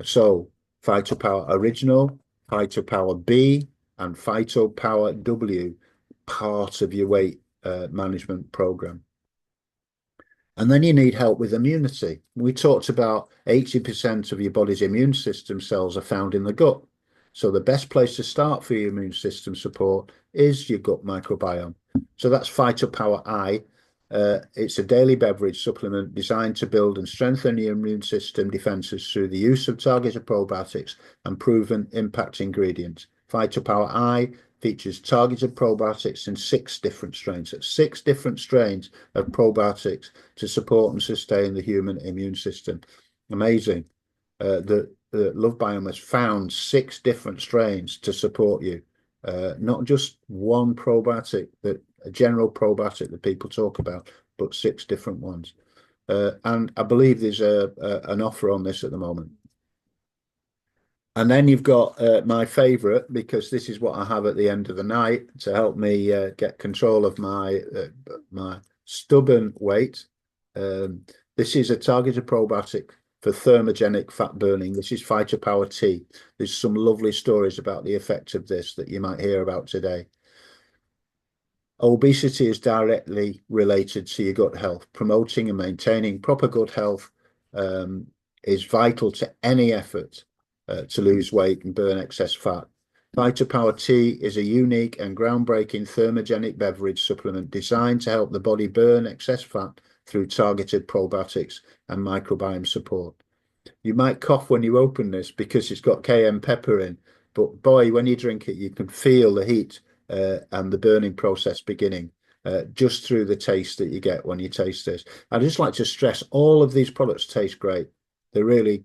So Phytopower Original, Phytopower B, and Phytopower W, part of your weight management program. And then you need help with immunity. We talked about 80% of your body's immune system cells are found in the gut. So the best place to start for your immune system support is your gut microbiome. So that's Phytopower I. It's a daily beverage supplement designed to build and strengthen your immune system defenses through the use of targeted probiotics and proven impact ingredients. Phytopower I features targeted probiotics in 6 different strains. That's 6 different strains of probiotics to support and sustain the human immune system. Amazing. The Lovebiome has found 6 different strains to support you, not just one probiotic, a general probiotic that people talk about, but 6 different ones. And I believe there's an offer on this at the moment. And then you've got my favorite, because this is what I have at the end of the night to help me get control of my stubborn weight. This is a targeted probiotic for thermogenic fat burning. This is Phytopower T. There's some lovely stories about the effect of this that you might hear about today. Obesity is directly related to your gut health. Promoting and maintaining proper gut health is vital to any effort to lose weight and burn excess fat. Phytopower T is a unique and groundbreaking thermogenic beverage supplement designed to help the body burn excess fat through targeted probiotics and microbiome support. You might cough when you open this because it's got cayenne pepper in, but boy, when you drink it, you can feel the heat and the burning process beginning just through the taste that you get when you taste this. I'd just like to stress all of these products taste great. They're really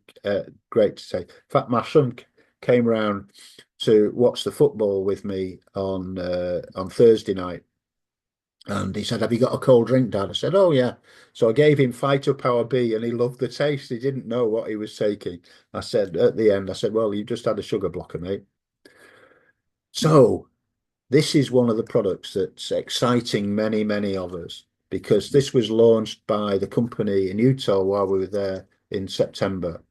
great to taste. In fact, my son came around to watch the football with me on Thursday night. And he said, "Have you got a cold drink, Dad?" I said, "Oh, yeah." So I gave him Phytopower B and he loved the taste. He didn't know what he was taking. I said, at the end, "Well, you just had a sugar blocker, mate." So this is one of the products that's exciting many, many of us because this was launched by the company in Utah while we were there in September.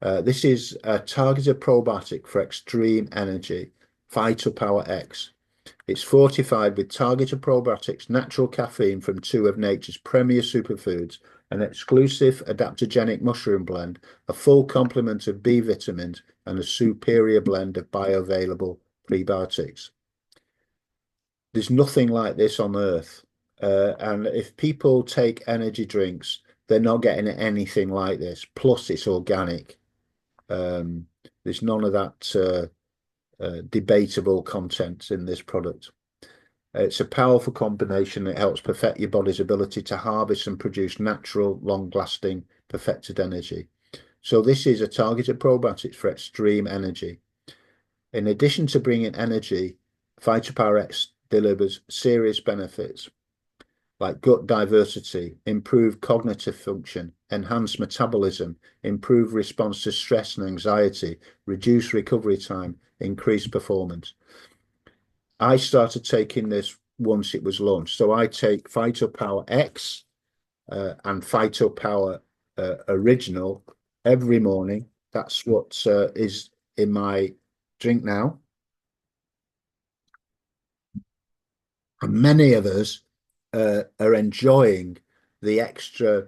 This is a targeted probiotic for extreme energy, Phytopower X. It's fortified with targeted probiotics, natural caffeine from 2 of nature's premier superfoods, an exclusive adaptogenic mushroom blend, a full complement of B vitamins, and a superior blend of bioavailable prebiotics. There's nothing like this on earth. And if people take energy drinks, they're not getting anything like this. Plus, it's organic. There's none of that debatable content in this product. It's a powerful combination that helps perfect your body's ability to harvest and produce natural, long-lasting, perfected energy. So this is a targeted probiotic for extreme energy. In addition to bringing energy, Phytopower X delivers serious benefits. like gut diversity, improve cognitive function, enhance metabolism, improve response to stress and anxiety, reduce recovery time, increase performance. I started taking this once it was launched. So I take PhytoPower X and PhytoPower Original every morning. That's what is in my drink now. And many of us are enjoying the extra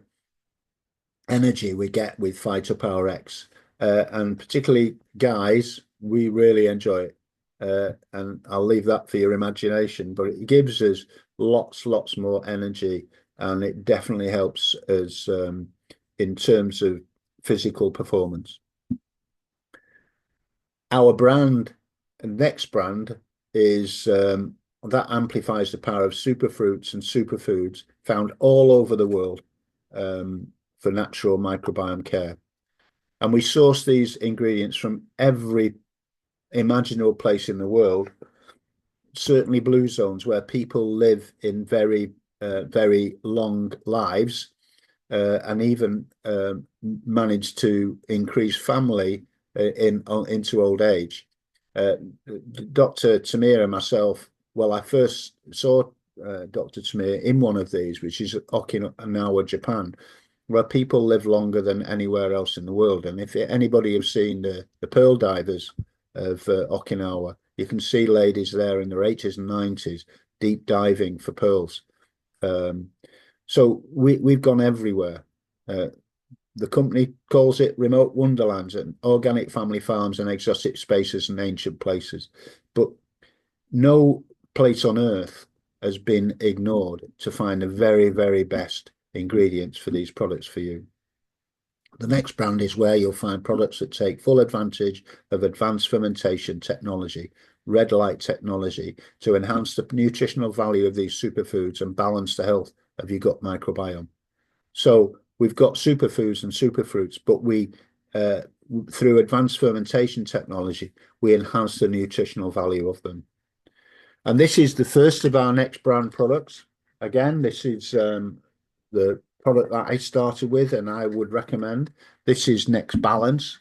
energy we get with PhytoPower X. And particularly guys, we really enjoy it. And I'll leave that for your imagination, but it gives us lots more energy, and it definitely helps us in terms of physical performance. Our brand, next brand, is that amplifies the power of superfruits and superfoods found all over the world for natural microbiome care. And we source these ingredients from every imaginable place in the world, certainly blue zones where people live in very long lives and even manage to increase family into old age. Dr. Tamir and myself, well, I first saw Dr. Tamir in one of these, which is Okinawa, Japan, where people live longer than anywhere else in the world. And if anybody has seen the pearl divers of Okinawa, you can see ladies there in their 80s and 90s deep diving for pearls. So we've gone everywhere. The company calls it remote wonderlands and organic family farms and exotic spaces and ancient places. But no place on earth has been ignored to find the very best ingredients for these products for you. The next brand is where you'll find products that take full advantage of advanced fermentation technology, red light technology, to enhance the nutritional value of these superfoods and balance the health of your gut microbiome. So we've got superfoods and superfruits, but we, through advanced fermentation technology, we enhance the nutritional value of them. And this is the first of our next brand products. Again, this is the product that I started with and I would recommend. This is Next Balance.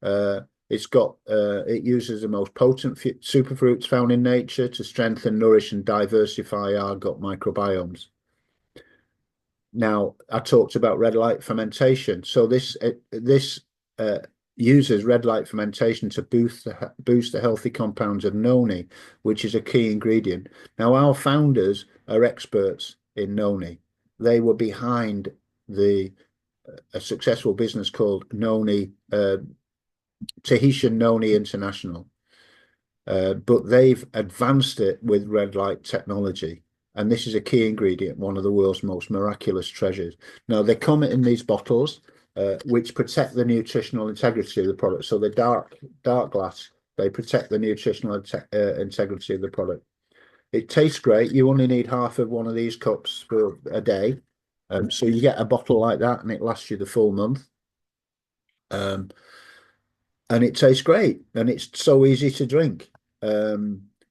It uses the most potent superfruits found in nature to strengthen, nourish, and diversify our gut microbiomes. Now, I talked about red light fermentation. So this uses red light fermentation to boost the healthy compounds of noni, which is a key ingredient. Now, our founders are experts in noni. They were behind a successful business called Noni, Tahitian Noni International. But they've advanced it with red light technology. And this is a key ingredient, one of the world's most miraculous treasures. Now, they come in these bottles, which protect the nutritional integrity of the product. So the dark glass, they protect the nutritional integrity of the product. It tastes great. You only need half of one of these cups for a day. So you get a bottle like that and it lasts you the full month. And it tastes great and it's so easy to drink.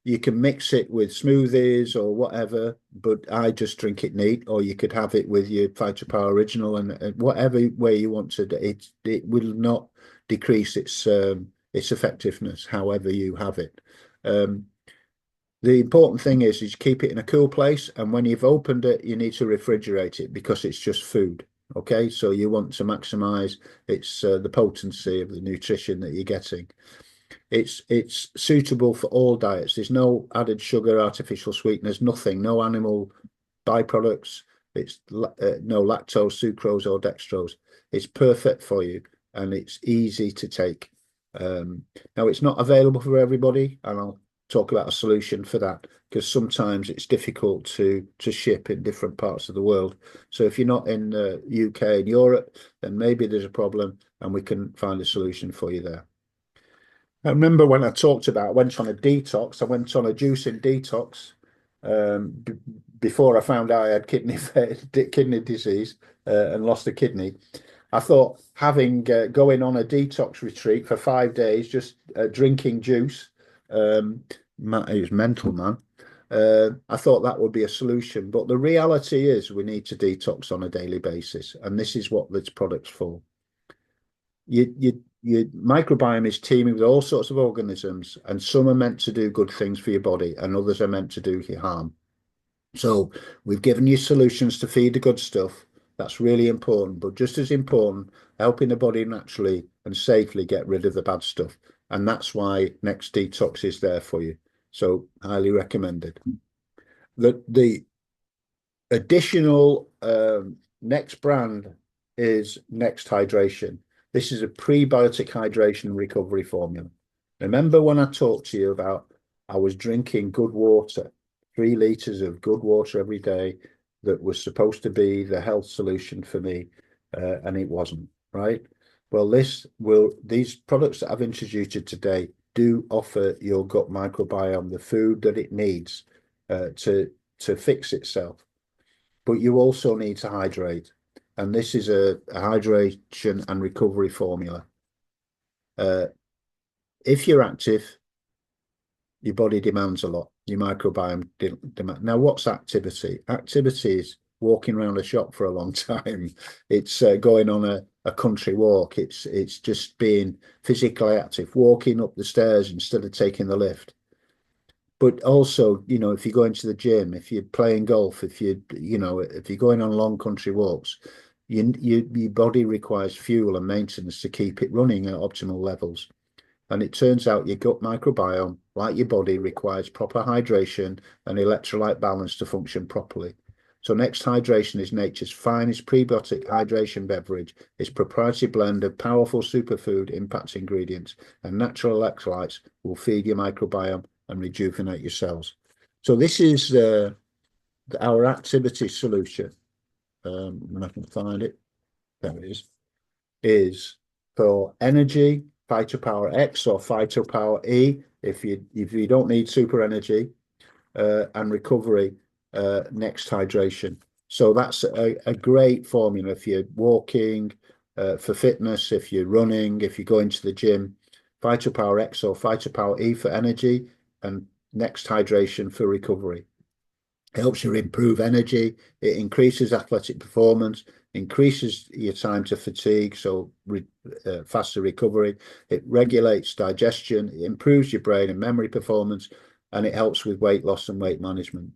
You can mix it with smoothies or whatever, but I just drink it neat, or you could have it with your PhytoPower Original and whatever way you want to. It will not decrease its effectiveness, however you have it. The important thing is keep it in a cool place, and when you've opened it, you need to refrigerate it because it's just food. Okay, so you want to maximize its the potency of the nutrition that you're getting. It's suitable for all diets. There's no added sugar, artificial sweeteners, nothing, no animal byproducts. It's no lactose, sucrose, or dextrose. It's perfect for you, and it's easy to take. Now, it's not available for everybody, and I'll talk about a solution for that because sometimes it's difficult to ship in different parts of the world. So if you're not in the UK and Europe, then maybe there's a problem, and we can find a solution for you there. I remember when I talked about I went on a detox. I went on a juicing detox before I found out I had kidney disease and lost a kidney. I thought having going on a detox retreat for 5 days, just drinking juice, it was mental, man. I thought that would be a solution, but the reality is we need to detox on a daily basis, and this is what this product's for. Your microbiome is teeming with all sorts of organisms, and some are meant to do good things for your body, and others are meant to do you harm. So we've given you solutions to feed the good stuff. That's really important, but just as important, helping the body naturally and safely get rid of the bad stuff. And that's why Next Detox is there for you. So highly recommended. The additional next brand is Next Hydration. This is a prebiotic hydration recovery formula. Remember when I talked to you about I was drinking good water, 3 liters of good water every day that was supposed to be the health solution for me, and it wasn't, right? Well, these products that I've introduced you today do offer your gut microbiome the food that it needs to fix itself. But you also need to hydrate. And this is a hydration and recovery formula. If you're active, your body demands a lot. Your microbiome demands. Now, what's activity? Activity is walking around a shop for a long time. It's going on a country walk. It's just being physically active, walking up the stairs instead of taking the lift. But also, if you go into the gym, if you're playing golf, if you're going on long country walks, your body requires fuel and maintenance to keep it running at optimal levels. And it turns out your gut microbiome, like your body, requires proper hydration and electrolyte balance to function properly. So Next Hydration is nature's finest prebiotic hydration beverage. Its proprietary blend of powerful superfood impact ingredients and natural electrolytes will feed your microbiome and rejuvenate your cells. So this is our activity solution. When I can find it, there it is for energy, Phytopower X or Phytopower E if you don't need super energy, and recovery, Next Hydration. So that's a great formula if you're walking, for fitness, if you're running, if you're going to the gym. Phytopower X or Phytopower E for energy, and Next Hydration for recovery. It helps you improve energy. It increases athletic performance, increases your time to fatigue, so faster recovery. It regulates digestion, it improves your brain and memory performance, and it helps with weight loss and weight management.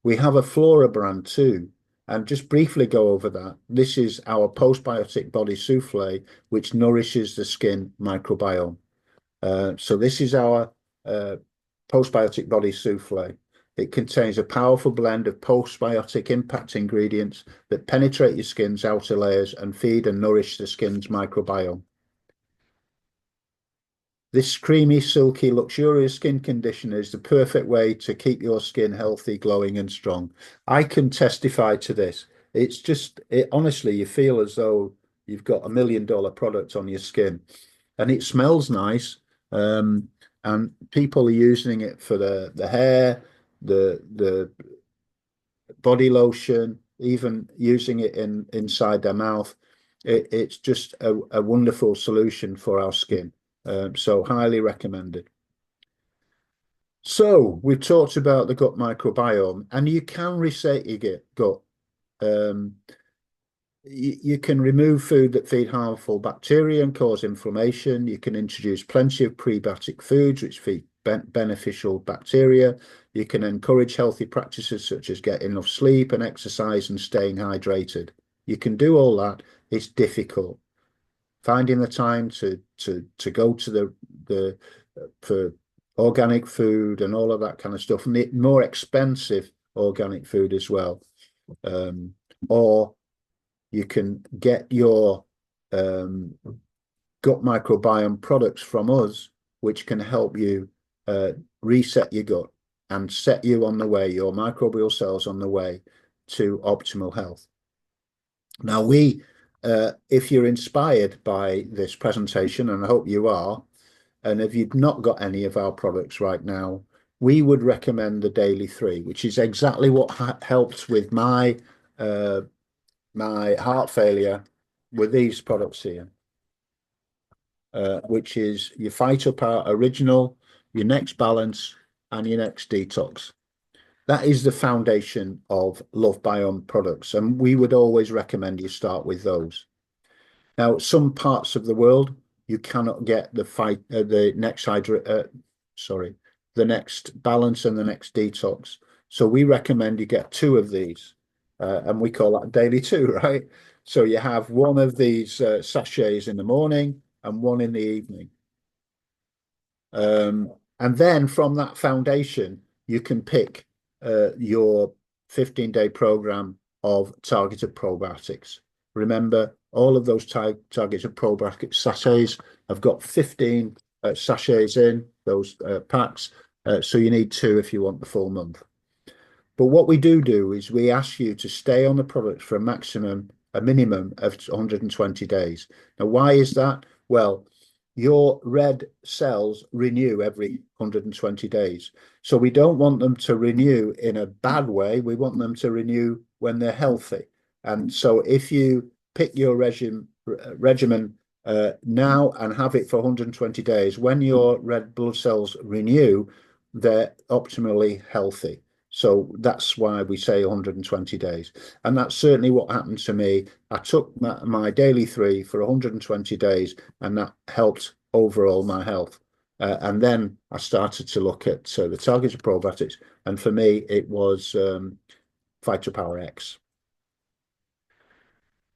We have a Flora brand too, and just briefly go over that. This is our postbiotic body souffle, which nourishes the skin microbiome. So this is our postbiotic body souffle. It contains a powerful blend of postbiotic impact ingredients that penetrate your skin's outer layers and feed and nourish the skin's microbiome. This creamy, silky, luxurious skin conditioner is the perfect way to keep your skin healthy, glowing, and strong. I can testify to this. Honestly, you feel as though you've got $1 million product on your skin, and it smells nice. And people are using it for the hair, the body lotion, even using it inside their mouth. It's just a wonderful solution for our skin. So highly recommended. So we've talked about the gut microbiome, and you can reset your gut. You can remove food that feed harmful bacteria and cause inflammation. You can introduce plenty of prebiotic foods which feed beneficial bacteria. You can encourage healthy practices such as getting enough sleep and exercise and staying hydrated. You can do all that. It's difficult. Finding the time to go to the for organic food and all of that kind of stuff, and the more expensive organic food as well. Or you can get your gut microbiome products from us, which can help you reset your gut and set you on the way, your microbial cells on the way to optimal health. Now, if you're inspired by this presentation, and I hope you are, and if you've not got any of our products right now, we would recommend the Daily 3, which is exactly what helped with my heart failure with these products here, which is your Phytopower Original, your Next Balance, and your Next Detox. That is the foundation of Lovebiome products, and we would always recommend you start with those. Now, some parts of the world you cannot get the next the next balance and the next detox. So we recommend you get two of these, and we call that daily two, right? So you have one of these sachets in the morning and one in the evening. And then from that foundation, you can pick your 15-day program of targeted probiotics. Remember, all of those targeted probiotic sachets have got 15 sachets in those packs. So you need two if you want the full month. But what we do is we ask you to stay on the product for a minimum of 120 days. Now, why is that? Well, your red cells renew every 120 days. So we don't want them to renew in a bad way. We want them to renew when they're healthy. And so if you pick your regimen now and have it for 120 days, when your red blood cells renew, they're optimally healthy. So that's why we say 120 days. And that's certainly what happened to me. I took my daily 3 for 120 days, and that helped overall my health. And then I started to look at the targeted probiotics. And for me, it was Phytopower X.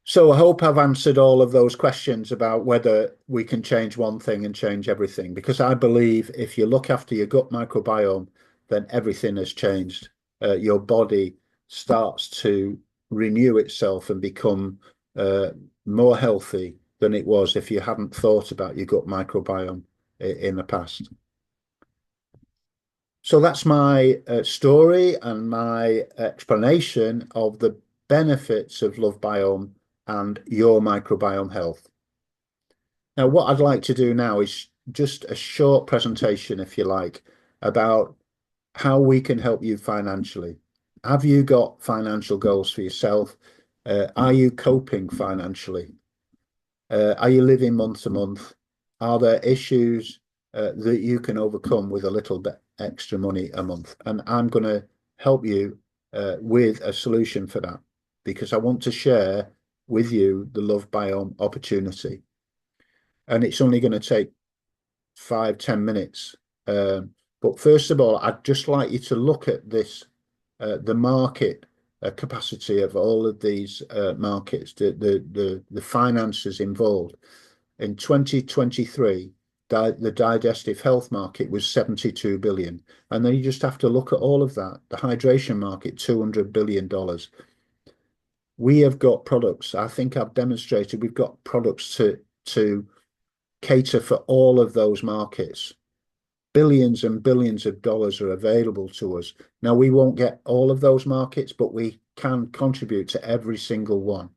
So I hope I've answered all of those questions about whether we can change one thing and change everything, because I believe if you look after your gut microbiome, then everything has changed. Your body starts to renew itself and become more healthy than it was if you hadn't thought about your gut microbiome in the past. So that's my story and my explanation of the benefits of Lovebiome and your microbiome health. Now, what I'd like to do now is just a short presentation, if you like, about how we can help you financially. Have you got financial goals for yourself? Are you coping financially? Are you living month to month? Are there issues that you can overcome with a little bit extra money a month? And I'm going to help you with a solution for that, because I want to share with you the Lovebiome opportunity. And it's only going to take 5-10 minutes. But first of all, I'd just like you to look at this, the market capacity of all of these markets, the finances involved. In 2023, the digestive health market was 72 billion. And then you just have to look at all of that. The hydration market, $200 billion. We have got products. I think I've demonstrated we've got products to cater for all of those markets. Billions and billions of dollars are available to us. Now, we won't get all of those markets, but we can contribute to every single one.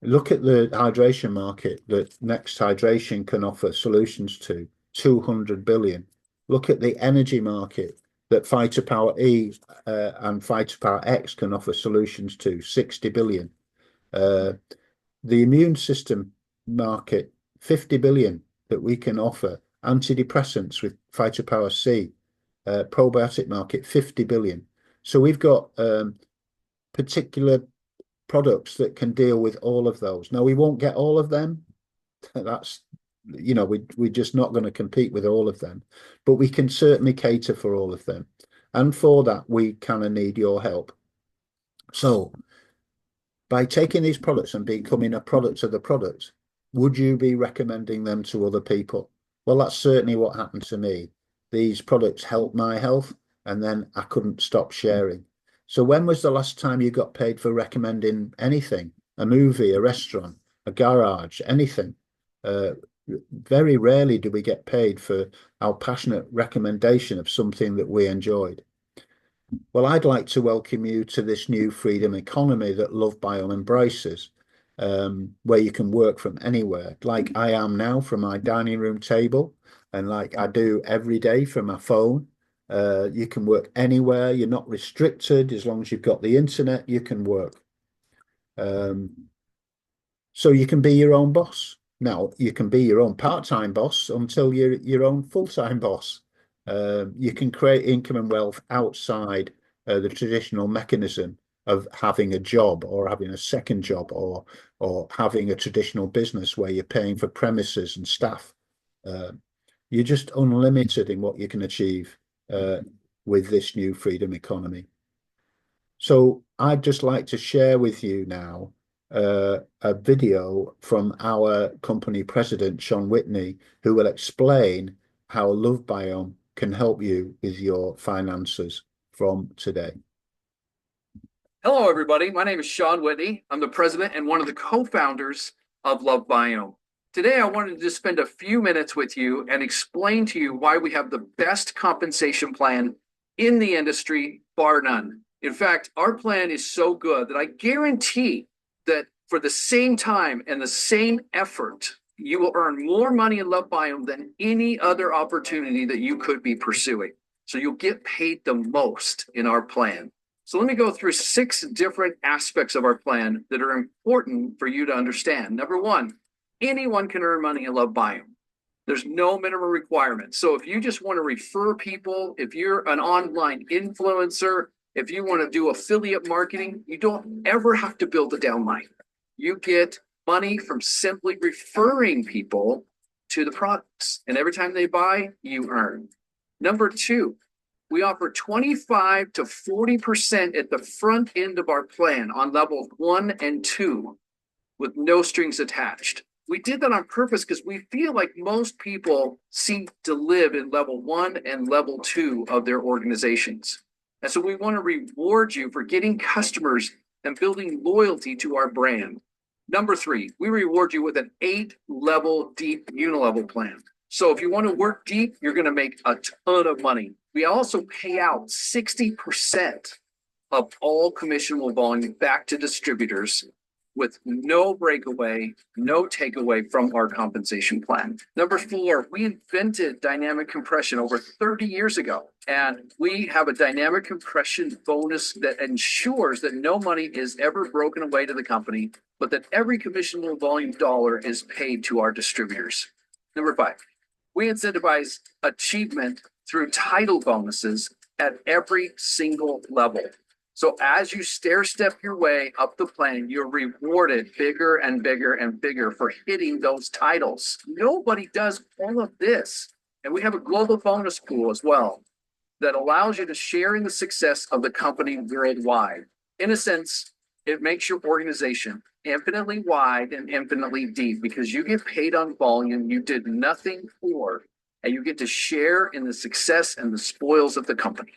Look at the hydration market that Next Hydration can offer solutions to, 200 billion. Look at the energy market that Phytopower E and Phytopower X can offer solutions to, 60 billion. The immune system market, 50 billion that we can offer. Antidepressants with Phytopower C, probiotic market, 50 billion. So we've got particular products that can deal with all of those. Now, we won't get all of them. That's, we're just not going to compete with all of them, but we can certainly cater for all of them. And for that, we kind of need your help. So by taking these products and becoming a product of the product, would you be recommending them to other people? Well, that's certainly what happened to me. These products helped my health, and then I couldn't stop sharing. So when was the last time you got paid for recommending anything? A movie, a restaurant, a garage, anything? Very rarely do we get paid for our passionate recommendation of something that we enjoyed. Well, I'd like to welcome you to this new freedom economy that Lovebiome embraces, where you can work from anywhere, like I am now from my dining room table, and like I do every day from my phone. You can work anywhere. You're not restricted. As long as you've got the internet, you can work. So you can be your own boss. Now, you can be your own part-time boss until you're your own full-time boss. You can create income and wealth outside the traditional mechanism of having a job or having a second job or having a traditional business where you're paying for premises and staff. Uh, you're just unlimited in what you can achieve with this new freedom economy. So I'd just like to share with you now a video from our company president, Sean Whitney, who will explain how Lovebiome can help you with your finances from today. Hello, everybody. My name is Sean Whitney. I'm the president and one of the co-founders of Lovebiome. Today, I wanted to just spend a few minutes with you and explain to you why we have the best compensation plan in the industry, bar none. In fact, our plan is so good that I guarantee that for the same time and the same effort, you will earn more money in Lovebiome than any other opportunity that you could be pursuing. So you'll get paid the most in our plan. So let me go through 6 different aspects of our plan that are important for you to understand. Number one, anyone can earn money in Lovebiome. There's no minimum requirement. So if you just want to refer people, if you're an online influencer, if you want to do affiliate marketing, you don't ever have to build a downline. You get money from simply referring people to the products. And every time they buy, you earn. Number two, we offer 25 to 40% at the front end of our plan on levels 1 and 2 with no strings attached. We did that on purpose because we feel like most people seem to live in level 1 and level 2 of their organizations. And so we want to reward you for getting customers and building loyalty to our brand. Number 3, we reward you with an 8-level deep unilevel plan. So if you want to work deep, you're going to make a ton of money. We also pay out 60% of all commissionable volume back to distributors with no breakaway, no takeaway from our compensation plan. Number 4, we invented dynamic compression over 30 years ago, and we have a dynamic compression bonus that ensures that no money is ever broken away to the company, but that every commissionable volume dollar is paid to our distributors. Number 5, we incentivize achievement through title bonuses at every single level. So as you stair step your way up the plan, you're rewarded bigger and bigger and bigger for hitting those titles. Nobody does all of this. And we have a global bonus pool as well that allows you to share in the success of the company worldwide. In a sense, it makes your organization infinitely wide and infinitely deep because you get paid on volume you did nothing for, and you get to share in the success and the spoils of the company.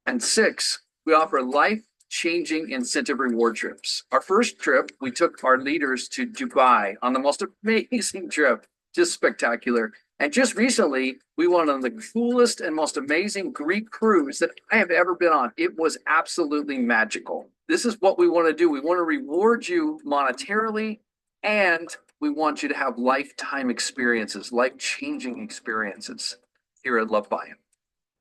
And 6, we offer life-changing incentive reward trips. Our first trip, we took our leaders to Dubai on the most amazing trip, just spectacular. And just recently, we went on the coolest and most amazing Greek cruise that I have ever been on. It was absolutely magical. This is what we want to do. We want to reward you monetarily, and we want you to have lifetime experiences, life-changing experiences here at Lovebiome.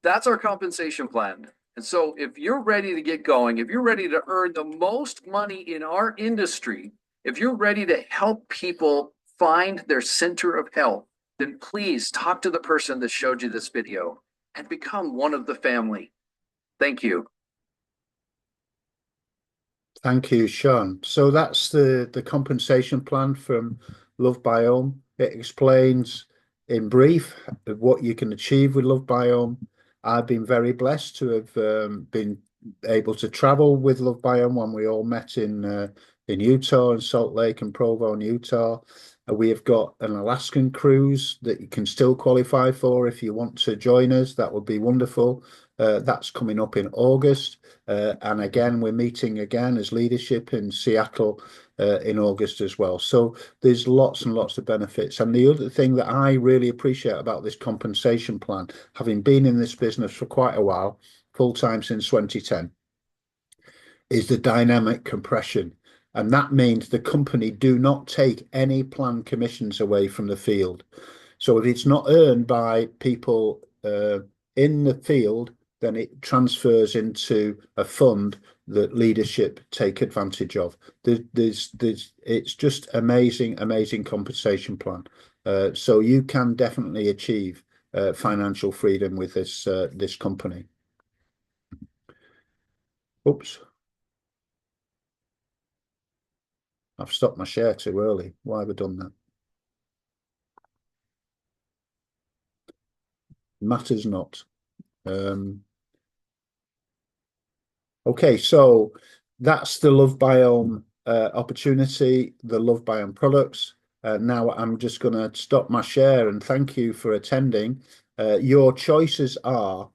That's our compensation plan. And so if you're ready to get going, if you're ready to earn the most money in our industry, if you're ready to help people find their center of health, then please talk to the person that showed you this video and become one of the family. Thank you. Thank you, Sean. So that's the compensation plan from Lovebiome. It explains in brief what you can achieve with Lovebiome. I've been very blessed to have been able to travel with Lovebiome when we all met in Utah and Salt Lake and Provo in Utah. We have got an Alaskan cruise that you can still qualify for if you want to join us. That would be wonderful. That's coming up in August. And again, we're meeting again as leadership in Seattle in August as well. So there's lots and lots of benefits. And the other thing that I really appreciate about this compensation plan, having been in this business for quite a while, full-time since 2010, is the dynamic compression. And that means the company do not take any planned commissions away from the field. So if it's not earned by people in the field, then it transfers into a fund that leadership take advantage of. It's just amazing compensation plan. So you can definitely achieve financial freedom with this company. Oops. I've stopped my share too early. Why have I done that? Matters not. Okay, so that's the Lovebiome opportunity, the Lovebiome products. Now I'm just going to stop my share and thank you for attending. Your choices are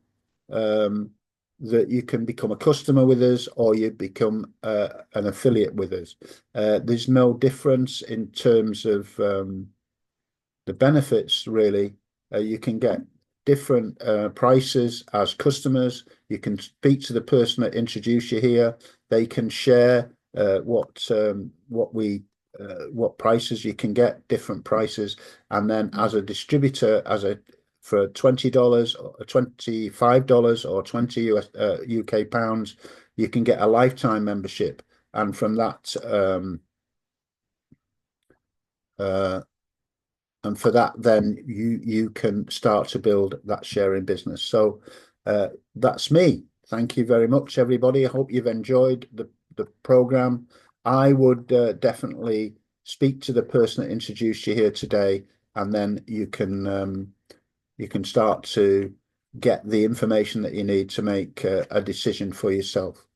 that you can become a customer with us or you become an affiliate with us. There's no difference in terms of the benefits, really. You can get different prices as customers. You can speak to the person that introduced you here. They can share what prices you can get, different prices, and then as a distributor, for $20 or $25 or 20 UK pounds, you can get a lifetime membership, and from that and for that, then you can start to build that sharing business. So that's me. Thank you very much, everybody. I hope you've enjoyed the program. I would definitely speak to the person that introduced you here today, and then you can start to get the information that you need to make a decision for yourself.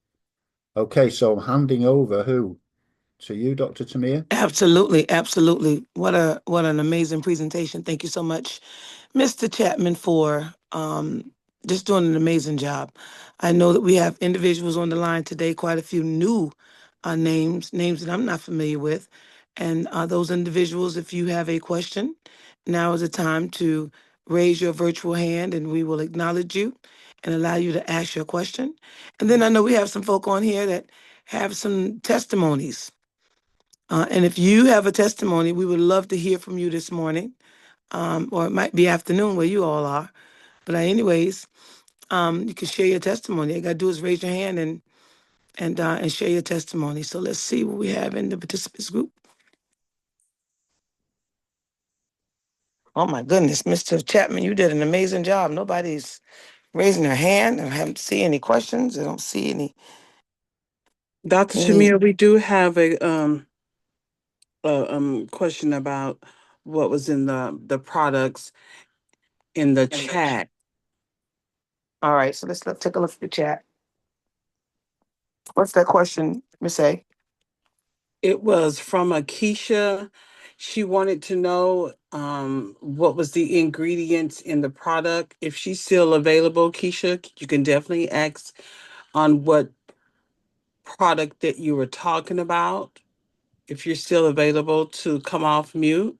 Okay, so I'm handing over to you, Dr. Tamir. Absolutely, absolutely. What an amazing presentation. Thank you so much, Mr. Chapman, for just doing an amazing job. I know that we have individuals on the line today, quite a few new names that I'm not familiar with. And those individuals, if you have a question, now is the time to raise your virtual hand and we will acknowledge you and allow you to ask your question. And then I know we have some folk on here that have some testimonies. And if you have a testimony, we would love to hear from you this morning, or it might be afternoon where you all are. But anyways, you can share your testimony. All you got to do is raise your hand and share your testimony. So let's see what we have in the participants group. Oh my goodness, Mr. Chapman, you did an amazing job. Nobody's raising their hand. I haven't seen any questions. I don't see any. Dr. Tamir, we do have a question about what was in the products in the chat. All right, so let's take a look at the chat. What's that question, Miss A? It was from Akeisha. She wanted to know what was the ingredients in the product. If she's still available, Keisha, you can definitely ask on what product that you were talking about. If you're still available to come off mute.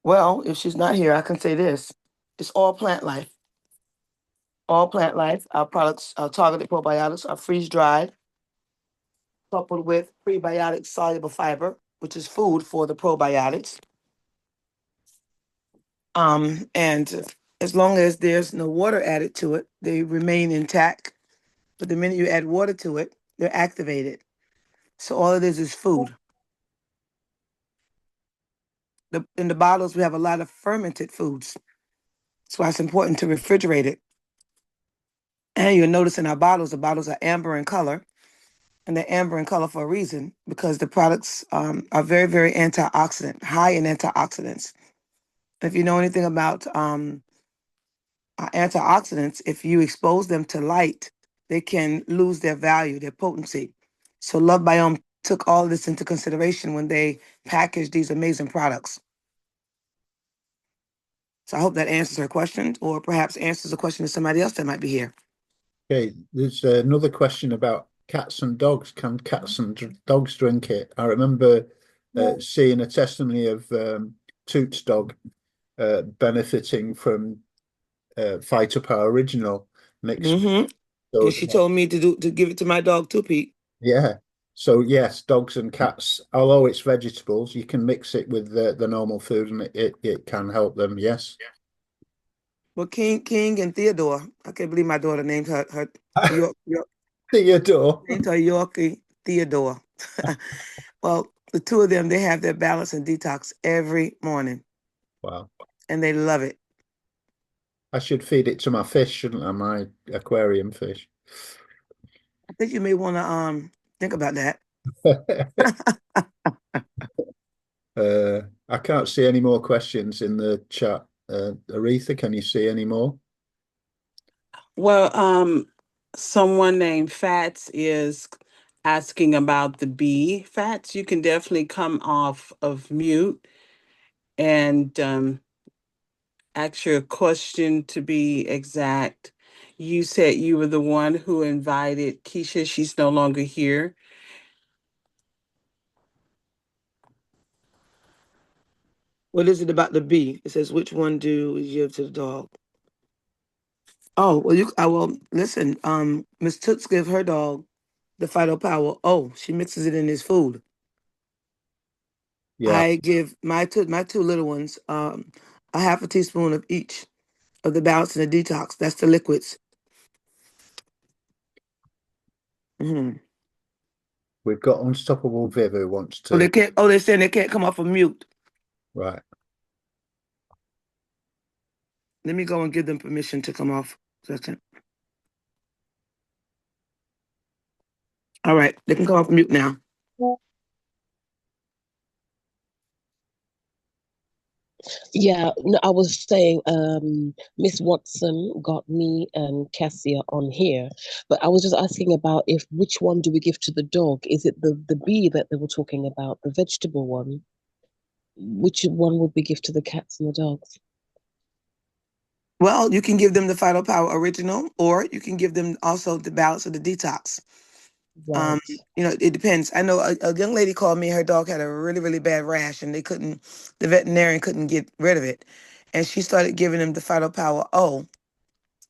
Well, if she's not here, I can say this. It's all plant life. All plant life. Our products, our targeted probiotics are freeze-dried, coupled with prebiotic soluble fiber, which is food for the probiotics. And as long as there's no water added to it, they remain intact. But the minute you add water to it, they're activated. So all it is food. In the bottles, we have a lot of fermented foods. That's why it's important to refrigerate it. And you'll notice in our bottles, the bottles are amber in color. And they're amber in color for a reason, because the products are very, very antioxidant, high in antioxidants. If you know anything about antioxidants, if you expose them to light, they can lose their value, their potency. So Lovebiome took all of this into consideration when they packaged these amazing products. So I hope that answers her question, or perhaps answers a question to somebody else that might be here. Okay, there's another question about cats and dogs. Can cats and dogs drink it? I remember seeing a testimony of Toot's dog benefiting from Phytopower Original mixed. Mm-hmm. So, and she told me to give it to my dog too, Pete. Yeah. So yes, dogs and cats, although it's vegetables, you can mix it with the normal food and it can help them, yes. Well, King and Theodore, I can't believe my daughter named her Theodore. named her Yorkie Theodore. Well, the two of them, they have their balance and detox every morning, Wow. and they love it. I should feed it to my fish, shouldn't I? My aquarium fish. I think you may want to think about that. I can't see any more questions in the chat. Aretha, can you see any more? Well, someone named Fats is asking about the bee. Fats, you can definitely come off of mute and ask your question to be exact. You said you were the one who invited Keisha. She's no longer here. What is it about the bee? It says, which one do you give to the dog? Oh, well, I will listen. Miss Toots give her dog the Phytopower. Oh, she mixes it in his food. Yeah, I give my two little ones a half a teaspoon of each of the balance and the detox. That's the liquids. Hmm. we've got Unstoppable Viv who wants Oh, they to. can't. Oh, they're saying they can't come off of mute. Right. Let me go and give them permission to come off. Second. All right, they can come off mute now. Yeah, no, I was saying, Miss Watson got me and Cassia on here, but I was just asking about if which one do we give to the dog? Is it the bee that they were talking about, the vegetable one? Which one would we give to the cats and the dogs? Well, you can give them the Phytopower Original, or you can give them also the balance of the detox. Right. It depends. I know a young lady called me. Her dog had a really, really bad rash, and the veterinarian couldn't get rid of it, and she started giving him the Phytopower O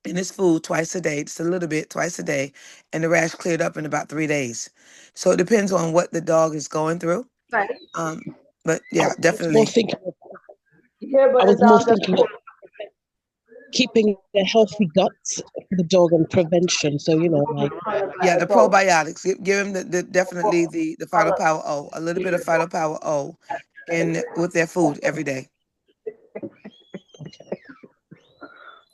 in his food twice a day, just a little bit twice a day, and the rash cleared up in about 3 days. So it depends on what the dog is going through. Right. But I yeah, was more definitely. thinking of, Yeah, but I the was more dog just thinking of keeping a healthy gut for the dog and prevention. So, like, Yeah, the both. probiotics. Give him definitely the Phytopower O, a little bit of Phytopower O, in with their food every day.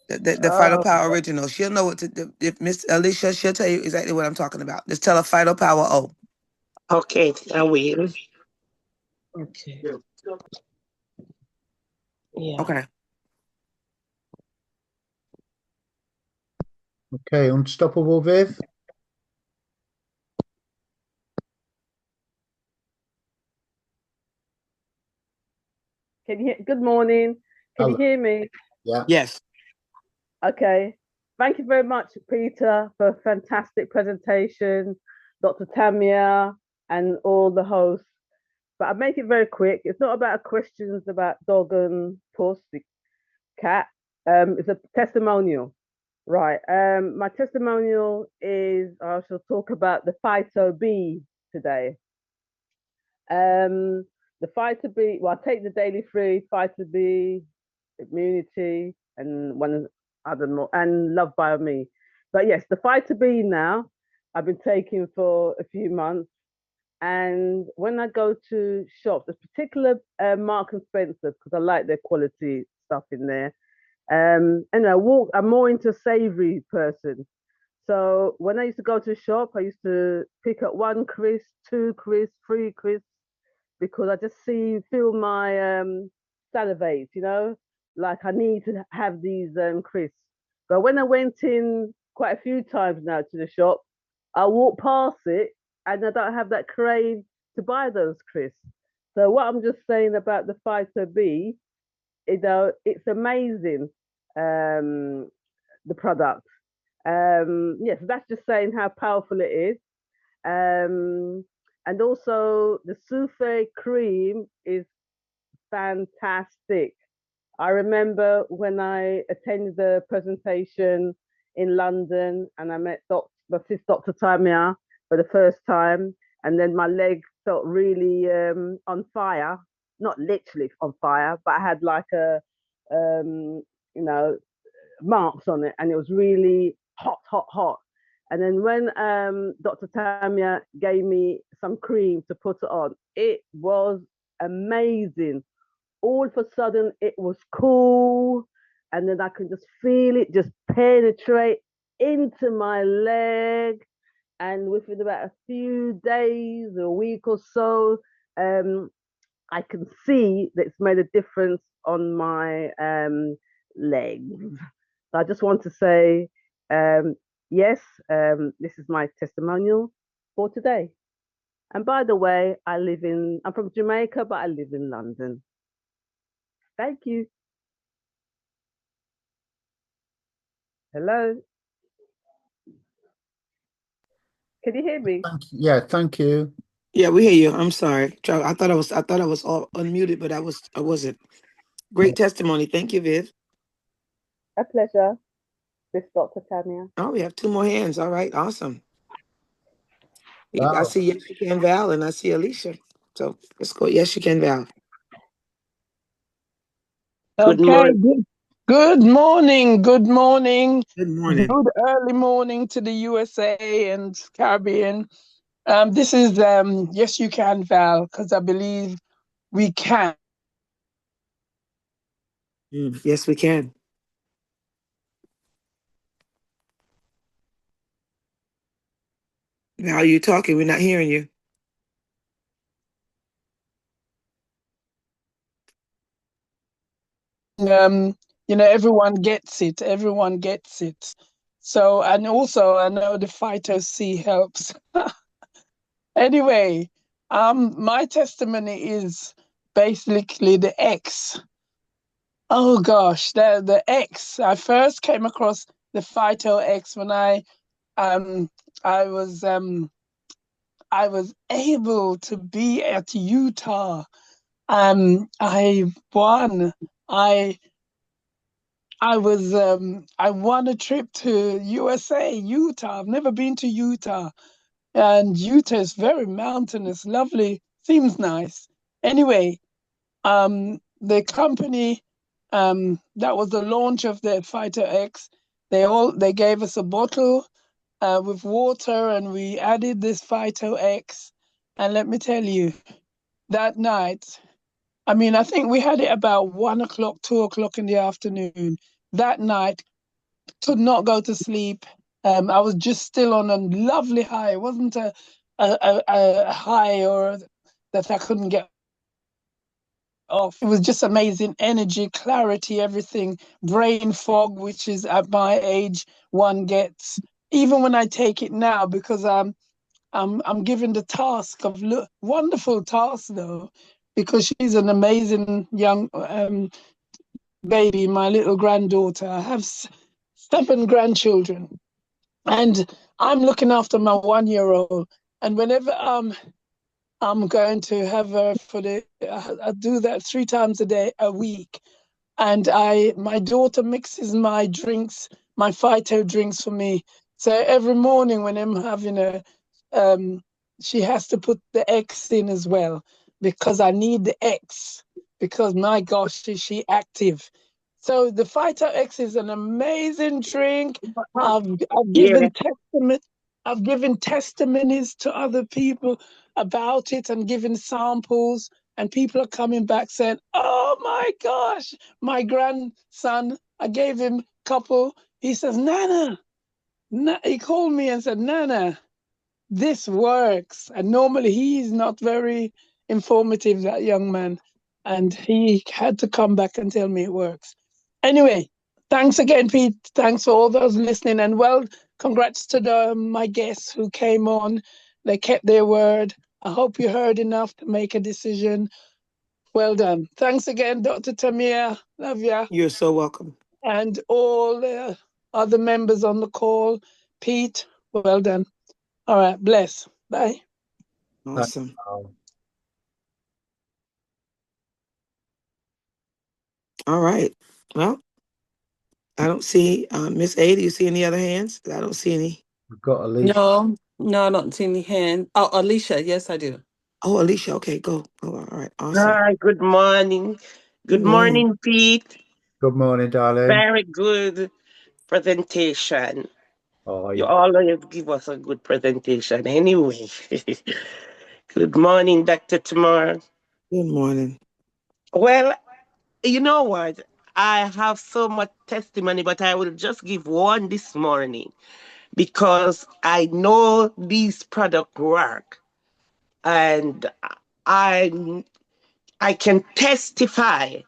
The Phytopower Original. She'll know what to do. If Miss Alicia, she'll tell you exactly what I'm talking about. Just tell her Phytopower O. Okay, I will. okay. Yeah. Okay. Okay, Unstoppable Viv. Can you hear? Good morning. Can you Hello. hear me? Yeah. Yes. Okay. Thank you very much, Peter, for a fantastic presentation, Dr. Tamia, and all the hosts. But I'll make it very quick. It's not about questions about dog and puss, cat. It's a testimonial. Right. My testimonial is I shall talk about the Phyto B today. The Phyto B, well, I take the daily free, Phyto B, immunity, and one other more, and Lovbeiome. But yes, the Phyto B now, I've been taking for a few months. And when I go to shops, there's particular Mark and Spencer, because I like their quality stuff in there. And I'm more into a savory person. So when I used to go to a shop, I used to pick up one crisp, two crisp, three crisps, because I just feel my salivate, like I need to have these crisps. But when I went in quite a few times now to the shop, I walk past it and I don't have that crave to buy those crisps. So what I'm just saying about the Phyto B, it's amazing, the product. Yes, that's just saying how powerful it is. And also the souffle cream is fantastic. I remember when I attended the presentation in London and I met my sister, Dr. Tamia, for the first time. And then my leg felt really on fire, not literally on fire, but I had like you know, marks on it. And it was really hot, hot, hot. And then when Dr. Tamia gave me some cream to put on, it was amazing. All of a sudden, it was cool. And then I could just feel it just penetrate into my leg. And within about a few days, a week or so, I can see that it's made a difference on my legs. So I just want to say, yes, this is my testimonial for today. And by the way, I'm from Jamaica, but I live in London. Thank you. Hello. Can you hear me? Yeah, thank you. Yeah, we hear you. I'm sorry. I thought I was all unmuted, but I wasn't. Great testimony. Thank you, Viv. A pleasure. This is Dr. Tamia. Oh, we have 2 more hands. All right, awesome. I Wow. see Yes You Can Val and I see Alicia. So let's go. Yes You Can Val. Good Okay, morning. good morning, good morning, Good morning. good early morning to the USA and Caribbean. This is Yes You Can, Val, because I believe we can. Yes, we can. How are you talking? We're not hearing you. Everyone gets it. Everyone gets it. So, and also I know the Phyto C helps. Anyway, my testimony is basically the X. Oh gosh, the X. I first came across the Phyto X when I was able to be at Utah. I won. I won a trip to USA, Utah. I've never been to Utah. And Utah is very mountainous, lovely, seems nice. Anyway, the company that was the launch of the Fighter X. They gave us a bottle with water, and we added this Phyto X. And let me tell you, that night, I think we had it about 1 o'clock, 2 o'clock in the afternoon. That night, could not go to sleep. I was just still on a lovely high. It wasn't a high or that I couldn't get off. It was just amazing energy, clarity, everything, brain fog, which is at my age one gets. Even when I take it now, because I'm given the task of wonderful task though, because she's an amazing young baby, my little granddaughter. I have 7 grandchildren, and I'm looking after my 1-year-old. And whenever I'm going to have her I do that 3 times a week. And my daughter mixes my drinks, my Phyto drinks for me. So every morning when I'm having she has to put the X in as well, because I need the X, because my gosh, is she active. So the Phyto X is an amazing drink. I've given I've given testimonies to other people about it and given samples, and people are coming back saying, "Oh my gosh, my grandson, I gave him a couple." He says, "Nana," he called me and said, "Nana, this works." And normally he's not very informative, that young man. And he had to come back and tell me it works. Anyway, thanks again, Pete. Thanks for all those listening. And congrats to my guests who came on. They kept their word. I hope you heard enough to make a decision. Well done. Thanks again, Dr. Tamia. Love ya. You're so welcome. And all the other members on the call. Pete, well done. All right, bless. Bye. Awesome. All right. Well, I don't see Miss A. Do you see any other hands? I don't see any. We've got Alicia. No, I don't see any hand. Oh, Alicia, yes, I do. Oh, Alicia. Okay, go. Oh, all right. Awesome. Hi, good morning. Good morning. morning, Pete. Good morning, darling. Very good presentation. Oh, You always give us a good presentation anyway. Good morning, Dr. Tamar. Good morning. Well, you know what? I have so much testimony, but I will just give one this morning because I know these products work, and I I can testify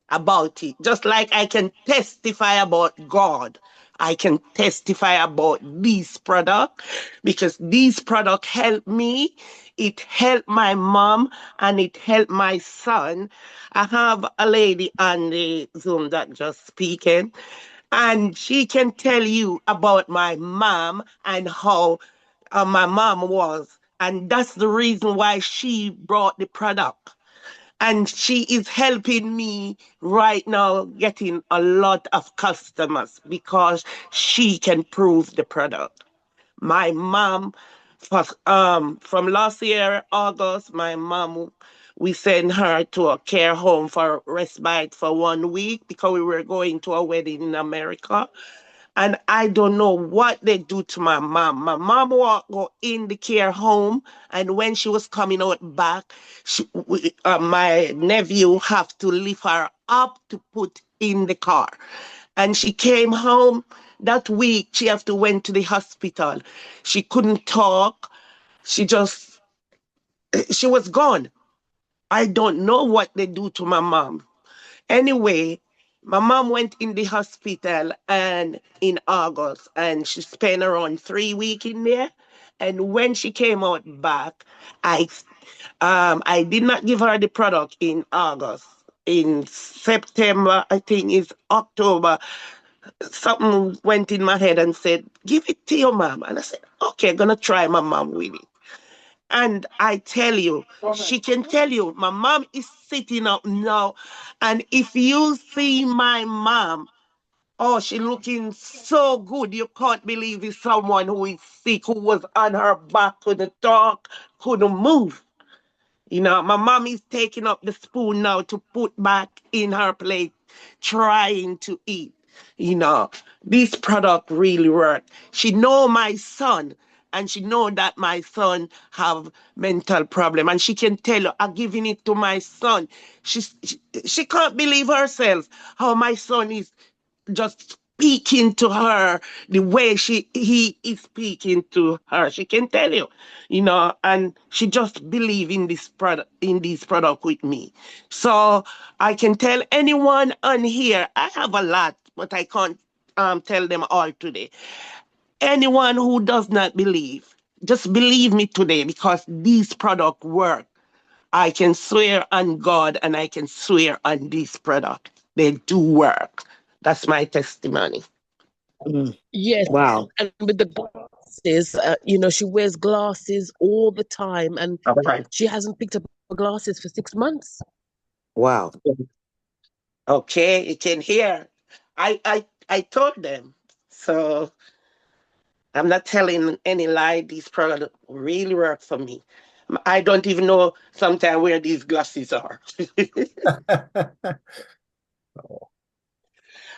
about it. Just like I can testify about God, I can testify about this product because this product helped me. It helped my mom and it helped my son. I have a lady on the Zoom that just speaking, and she can tell you about my mom and how my mom was. And that's the reason why she brought the product, and she is helping me right now getting a lot of customers because she can prove the product. My mom, from last year August, my mom, we sent her to a care home for respite for 1 week because we were going to a wedding in America. And I don't know what they do to my mom. My mom walked go in the care home, and when she was coming out back, my nephew have to lift her up to put in the car. And she came home that week. She have to went to the hospital. She couldn't talk. She just she was gone. I don't know what they do to my mom. Anyway, my mom went in the hospital and in August, and she spent around 3 weeks in there. And when she came out back, I I did not give her the product in August. In September, I think it's October, something went in my head and said, "Give it to your mom." And I said, "Okay, I'm gonna try my mom with it." And I tell you, she can tell you, my mom is sitting up now. And if you see my mom, oh, she looking so good. You can't believe it's someone who is sick, who was on her back, couldn't talk, couldn't move. You know, my mom is taking up the spoon now to put back in her plate, trying to eat. You know, this product really worked. She know my son, and she know that my son have mental problem, and she can tell you, I'm giving it to my son. She can't believe herself how my son is just speaking to her the way he is speaking to her. She can tell you, you know, and she just believe in this product with me. So I can tell anyone on here, I have a lot, but I can't tell them all today. Anyone who does not believe, just believe me today because these product work. I can swear on God and I can swear on this product. They do work. That's my testimony. Mm. Yes, Wow. and with the glasses, you know, she wears glasses all the time, and All right. she hasn't picked up her glasses for 6 months. Wow. Okay, you can hear. I told them. So I'm not telling any lie. These products really work for me. I don't even know sometimes where these glasses are.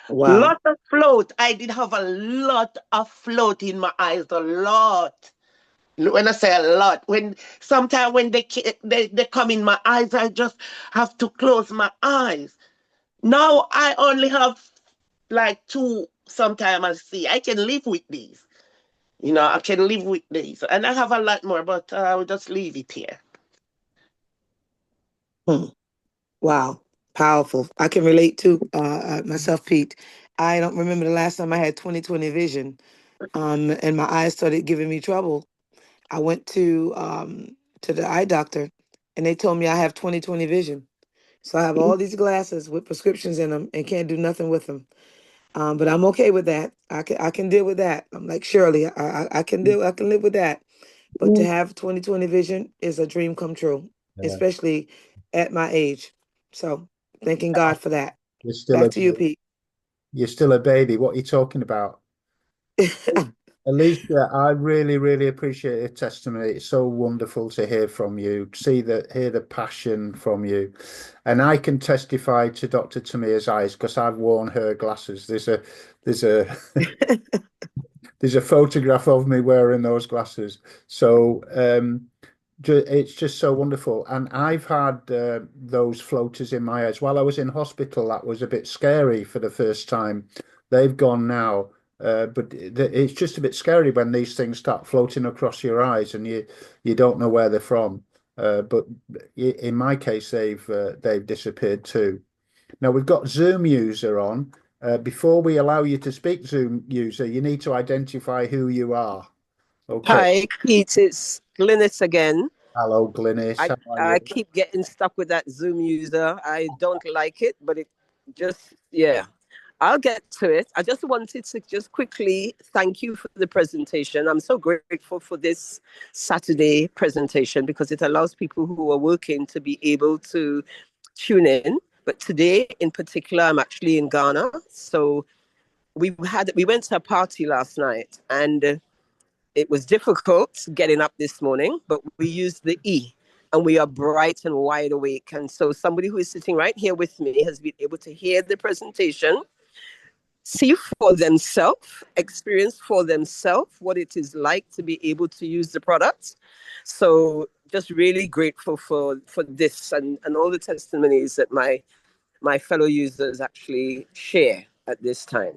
Wow. Lot of float. I did have a lot of float in my eyes. A lot. When I say a lot, when sometimes when they come in my eyes, I just have to close my eyes. Now I only have like two. Sometimes I see I can live with these. You know, I can live with these, and I have a lot more, but I will just leave it here. Hmm. Wow. Powerful. I can relate to myself, Pete. I don't remember the last time I had 20/20 vision. And my eyes started giving me trouble. I went to the eye doctor, and they told me I have 20/20 vision. So I have all these glasses with prescriptions in them and can't do nothing with them. But I'm okay with that. I can deal with that. I'm like Shirley. I can live with that. But to have 20/20 vision is a dream come true, Yeah. especially at my age. So thanking God for that. You're still Back a to you, Pete. you're still a baby. What are you talking about? Alicia, I really, really appreciate your testimony. It's so wonderful to hear from you, hear the passion from you. And I can testify to Dr. Tamir's eyes because I've worn her glasses. There's a there's a photograph of me wearing those glasses. So it's just so wonderful. And I've had those floaters in my eyes while I was in hospital. That was a bit scary for the first time. They've gone now, but it's just a bit scary when these things start floating across your eyes and you don't know where they're from. But in my case, they've disappeared too. Now we've got Zoom user on. Before we allow you to speak, Zoom user, you need to identify who you are. Okay. Hi, Pete. It's Glynis again. Hello, Glynis. How are I you? keep getting stuck with that Zoom user. I don't like it, but it just, yeah. I'll get to it. I just wanted to just quickly thank you for the presentation. I'm so grateful for this Saturday presentation because it allows people who are working to be able to tune in. But today in particular, I'm actually in Ghana. So we went to a party last night and it was difficult getting up this morning, but we used the E and we are bright and wide awake. And so somebody who is sitting right here with me has been able to hear the presentation, see for themselves, experience for themselves what it is like to be able to use the product. So just really grateful for this and all the testimonies that my fellow users actually share at this time.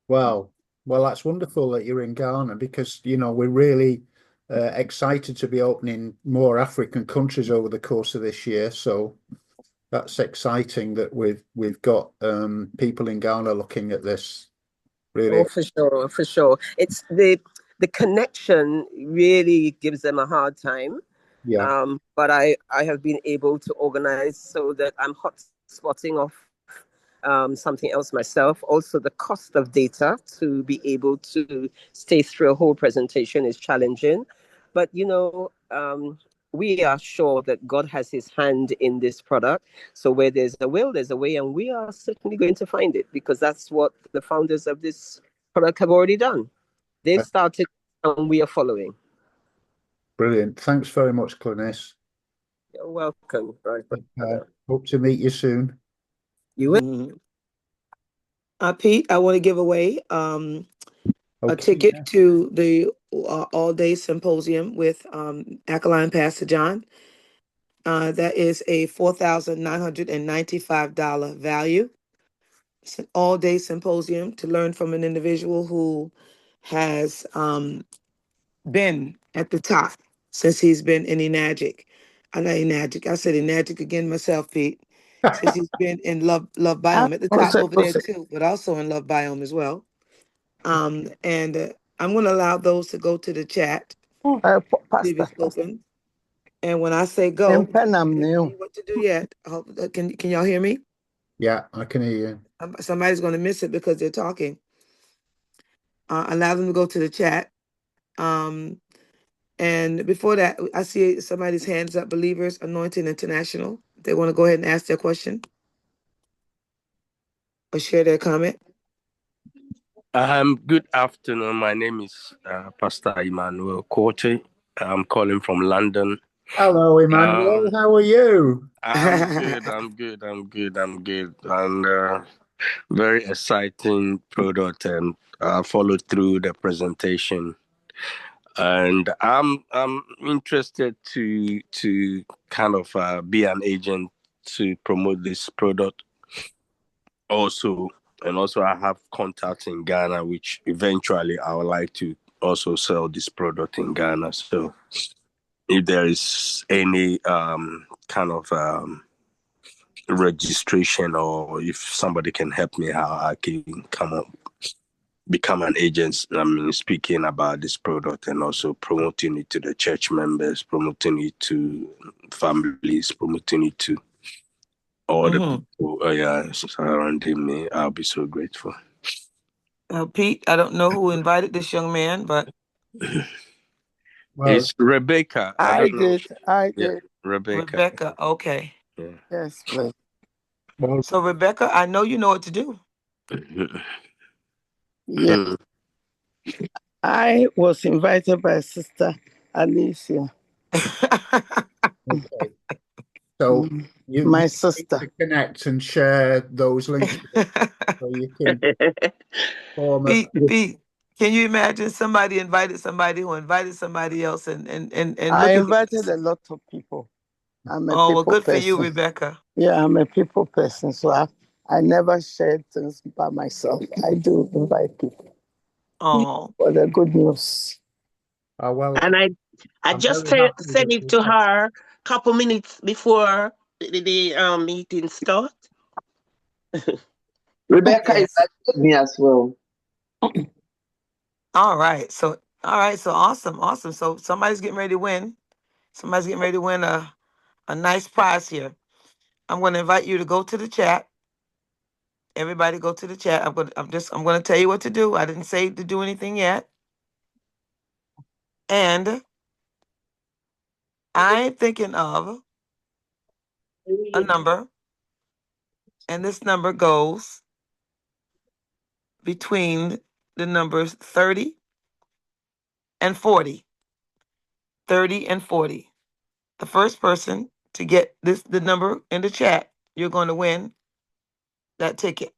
Well, that's wonderful that you're in Ghana because, we're really excited to be opening more African countries over the course of this year. So that's exciting that we've got people in Ghana looking at this. Really. Oh, for sure. It's the connection really gives them a hard time. Yeah. But I have been able to organize so that I'm hot spotting off something else myself. Also, the cost of data to be able to stay through a whole presentation is challenging. But, we are sure that God has his hand in this product. So where there's a will, there's a way, and we are certainly going to find it because that's what the founders of this product have already done. They've started and we are following. Brilliant. Thanks very much, Glynis. You're welcome. Hope to meet you soon. You will. Pete, I want to give away a ticket to the all-day symposium with Alkaline Pastor John. That is a $4,995 value. It's an all-day symposium to learn from an individual who has been at the top since he's been in Enagic. Not Enagic. I said Enagic again myself, Pete. Since he's been in Lovebiome at the top over there too, but also in Lovebiome as well. And I'm going to allow those to go to the chat. See if it's open. And when I say go, what to do yet? I hope, can y'all hear me? Yeah, I can hear you. Somebody's going to miss it because they're talking. Allow them to go to the chat. And before that, I see somebody's hands up, Believers Anointing International. They want to go ahead and ask their question or share their comment. Good afternoon. My name is Pastor Emmanuel Korte. I'm calling from London. Hello, Emmanuel. How are you? I'm good. And very exciting product, and followed through the presentation. And I'm interested to kind of be an agent to promote this product also. And also I have contacts in Ghana, which eventually I would like to also sell this product in Ghana. So if there is any kind of registration, or if somebody can help me how I can become an agent, speaking about this product and also promoting it to the church members, promoting it to families, promoting it to all the people surrounding me, I'll be so grateful. Pete, I don't know who invited this young man, but It's Rebecca. I did. Rebecca. Okay. Yeah. Yes, please. So Rebecca, I know you know what to do. Yeah. I was invited by Sister Alicia. Okay. So my sister to connect and share those links. so you can form a. Pete, can you imagine somebody invited somebody who invited somebody else and I look at invited this? a lot of people. I'm a Oh, well, people good for you, person. Rebecca. Yeah, I'm a people person, so I never share things by myself. I do invite people Oh, for the good news. Oh, well, And I I'm just very happy sent that it you to have. her couple minutes before the meeting start. Rebecca yes. invited me as well. All right. So awesome. Awesome. So somebody's getting ready to win. Somebody's getting ready to win a nice prize here. I'm going to invite you to go to the chat. Everybody go to the chat. I'm going to tell you what to do. I didn't say to do anything yet. And I'm thinking of a number, and this number goes between the numbers 30 and 40. 30 and 40. The first person to get the number in the chat, you're going to win that ticket.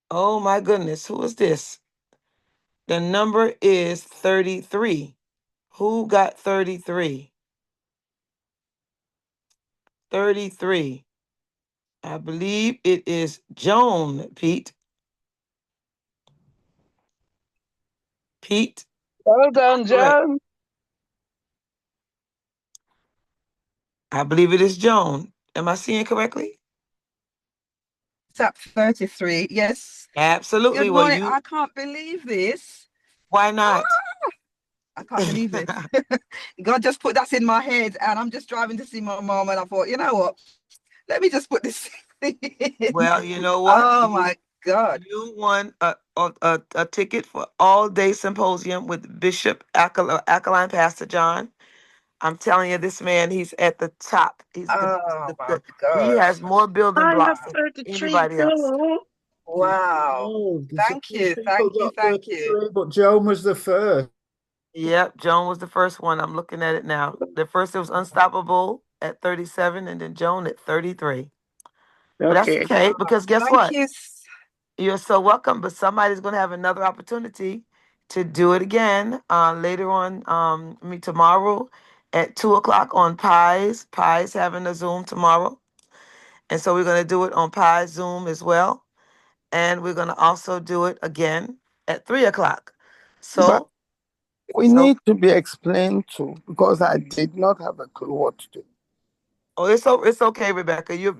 Oh my goodness, who is this? The number is 33. Who got 33? 33. I believe it is Joan, Pete. Pete, Well done, correct. John. I believe it is Joan. Am I seeing correctly? It's at 33. Yes. Absolutely. Good Well, morning. I can't believe this. why not? I can't believe this. God just put that in my head, and I'm just driving to see my mom, and I thought, you know what? Let me just put this in. Well, you know what? Oh my God. You won a ticket for all day symposium with Bishop Alkaline Pastor John. I'm telling you, this man, he's at the top. He's Oh my he has gosh. more building I have blocks than 33 anybody else. too. Wow. Oh, there's a Thank few you. people Thank you. got Thank you. 33, but Joan was the first. Yep, Joan was the first one. I'm looking at it now. The first it was Unstoppable at 37, and then Joan at 33. But that's Okay. okay because guess Thank what? you. You're so welcome. But somebody's going to have another opportunity to do it again later on. Tomorrow at 2 o'clock on Pies. Pies having a Zoom tomorrow, and so we're going to do it on Pies Zoom as well, and we're going to also do it again at 3 o'clock. But So, we need to be explained to because I did not have a clue what to do. oh, it's okay, Rebecca. You're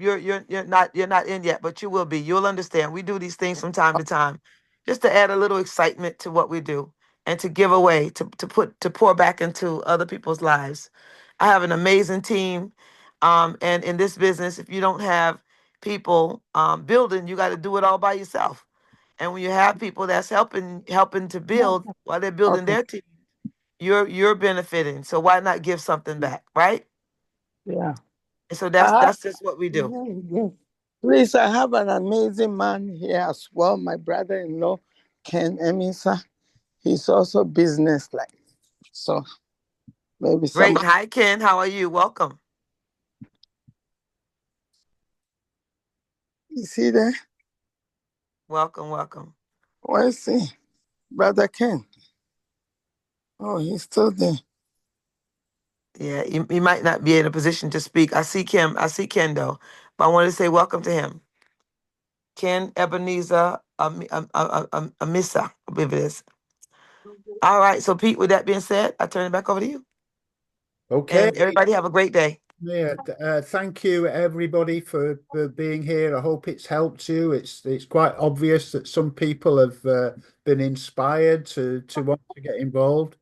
not in yet, but you will be. You'll understand. We do these things from time to time, just to add a little excitement to what we do and to give away, to pour back into other people's lives. I have an amazing team, and in this business, if you don't have people building, you got to do it all by yourself. And when you have people that's helping to build while they're building Okay. their team, you're benefiting. So why not give something back, right? Yeah. And so that's just what we do. Please, I have an amazing man here as well, my brother-in-law, Ken Emisa. He's also business-like. So maybe Great. somebody. Hi, Ken. How are you? Welcome. Is he there? Welcome. Welcome. Where is he? Brother Ken. Oh, he's still there. Yeah, he might not be in a position to speak. I see Kim. I see Ken though, but I wanted to say welcome to him, Ken Ebenezer Amisa, I believe it is. All right. So Pete, with that being said, I turn it back over to you, Okay. and everybody have a great day. Yeah, thank you everybody for being here. I hope it's helped you. It's quite obvious that some people have been inspired to want to get involved.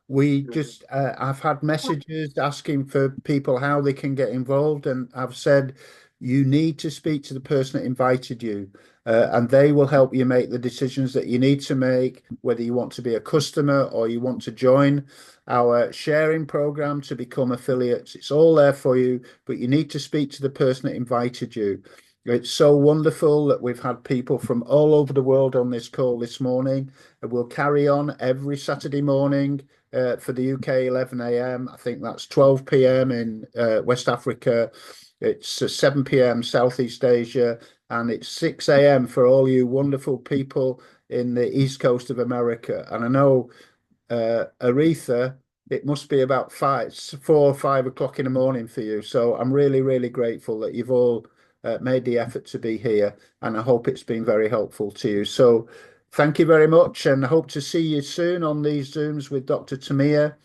We just I've had messages asking for people how they can get involved, and I've said you need to speak to the person that invited you, and they will help you make the decisions that you need to make, whether you want to be a customer or you want to join our sharing program to become affiliates. It's all there for you, but you need to speak to the person that invited you. It's so wonderful that we've had people from all over the world on this call this morning. And we'll carry on every Saturday morning for the UK, 11 a.m. I think that's 12 p.m. in West Africa. It's 7 p.m. Southeast Asia, and it's 6 a.m. for all you wonderful people in the East Coast of America. And I know Aretha, it must be about 4 or 5 o'clock in the morning for you. So I'm really, really grateful that you've all made the effort to be here, and I hope it's been very helpful to you. So thank you very much, and I hope to see you soon on these Zooms with Dr. Tamia.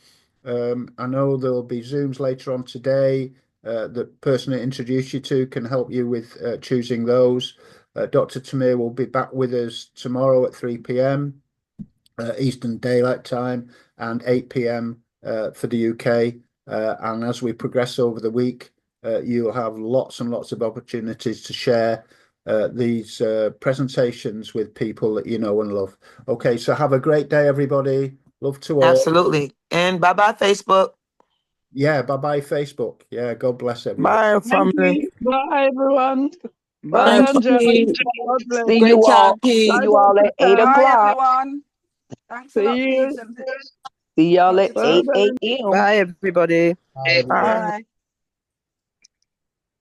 I know there'll be Zooms later on today. The person I introduced you to can help you with choosing those. Dr. Tamir will be back with us tomorrow at 3 p.m. Eastern Daylight Time and 8 p.m. For the UK. And as we progress over the week, you'll have lots and lots of opportunities to share these presentations with people that you know and love. Okay, so have a great day, everybody. Love to all. Absolutely. And bye-bye, Facebook. Yeah, bye-bye, Facebook. Yeah, God bless everybody. Bye, Thank family. you. Bye, everyone. Well Bye. done, John. See God bless. you Great job, all. Pete. See you all at 8 Bye, Bye, o'clock. everyone. Thanks a lot, See Pete. you. See y'all at Dr. T. 8 a.m. Bye, everybody. Bye, everybody. Bye. Bye.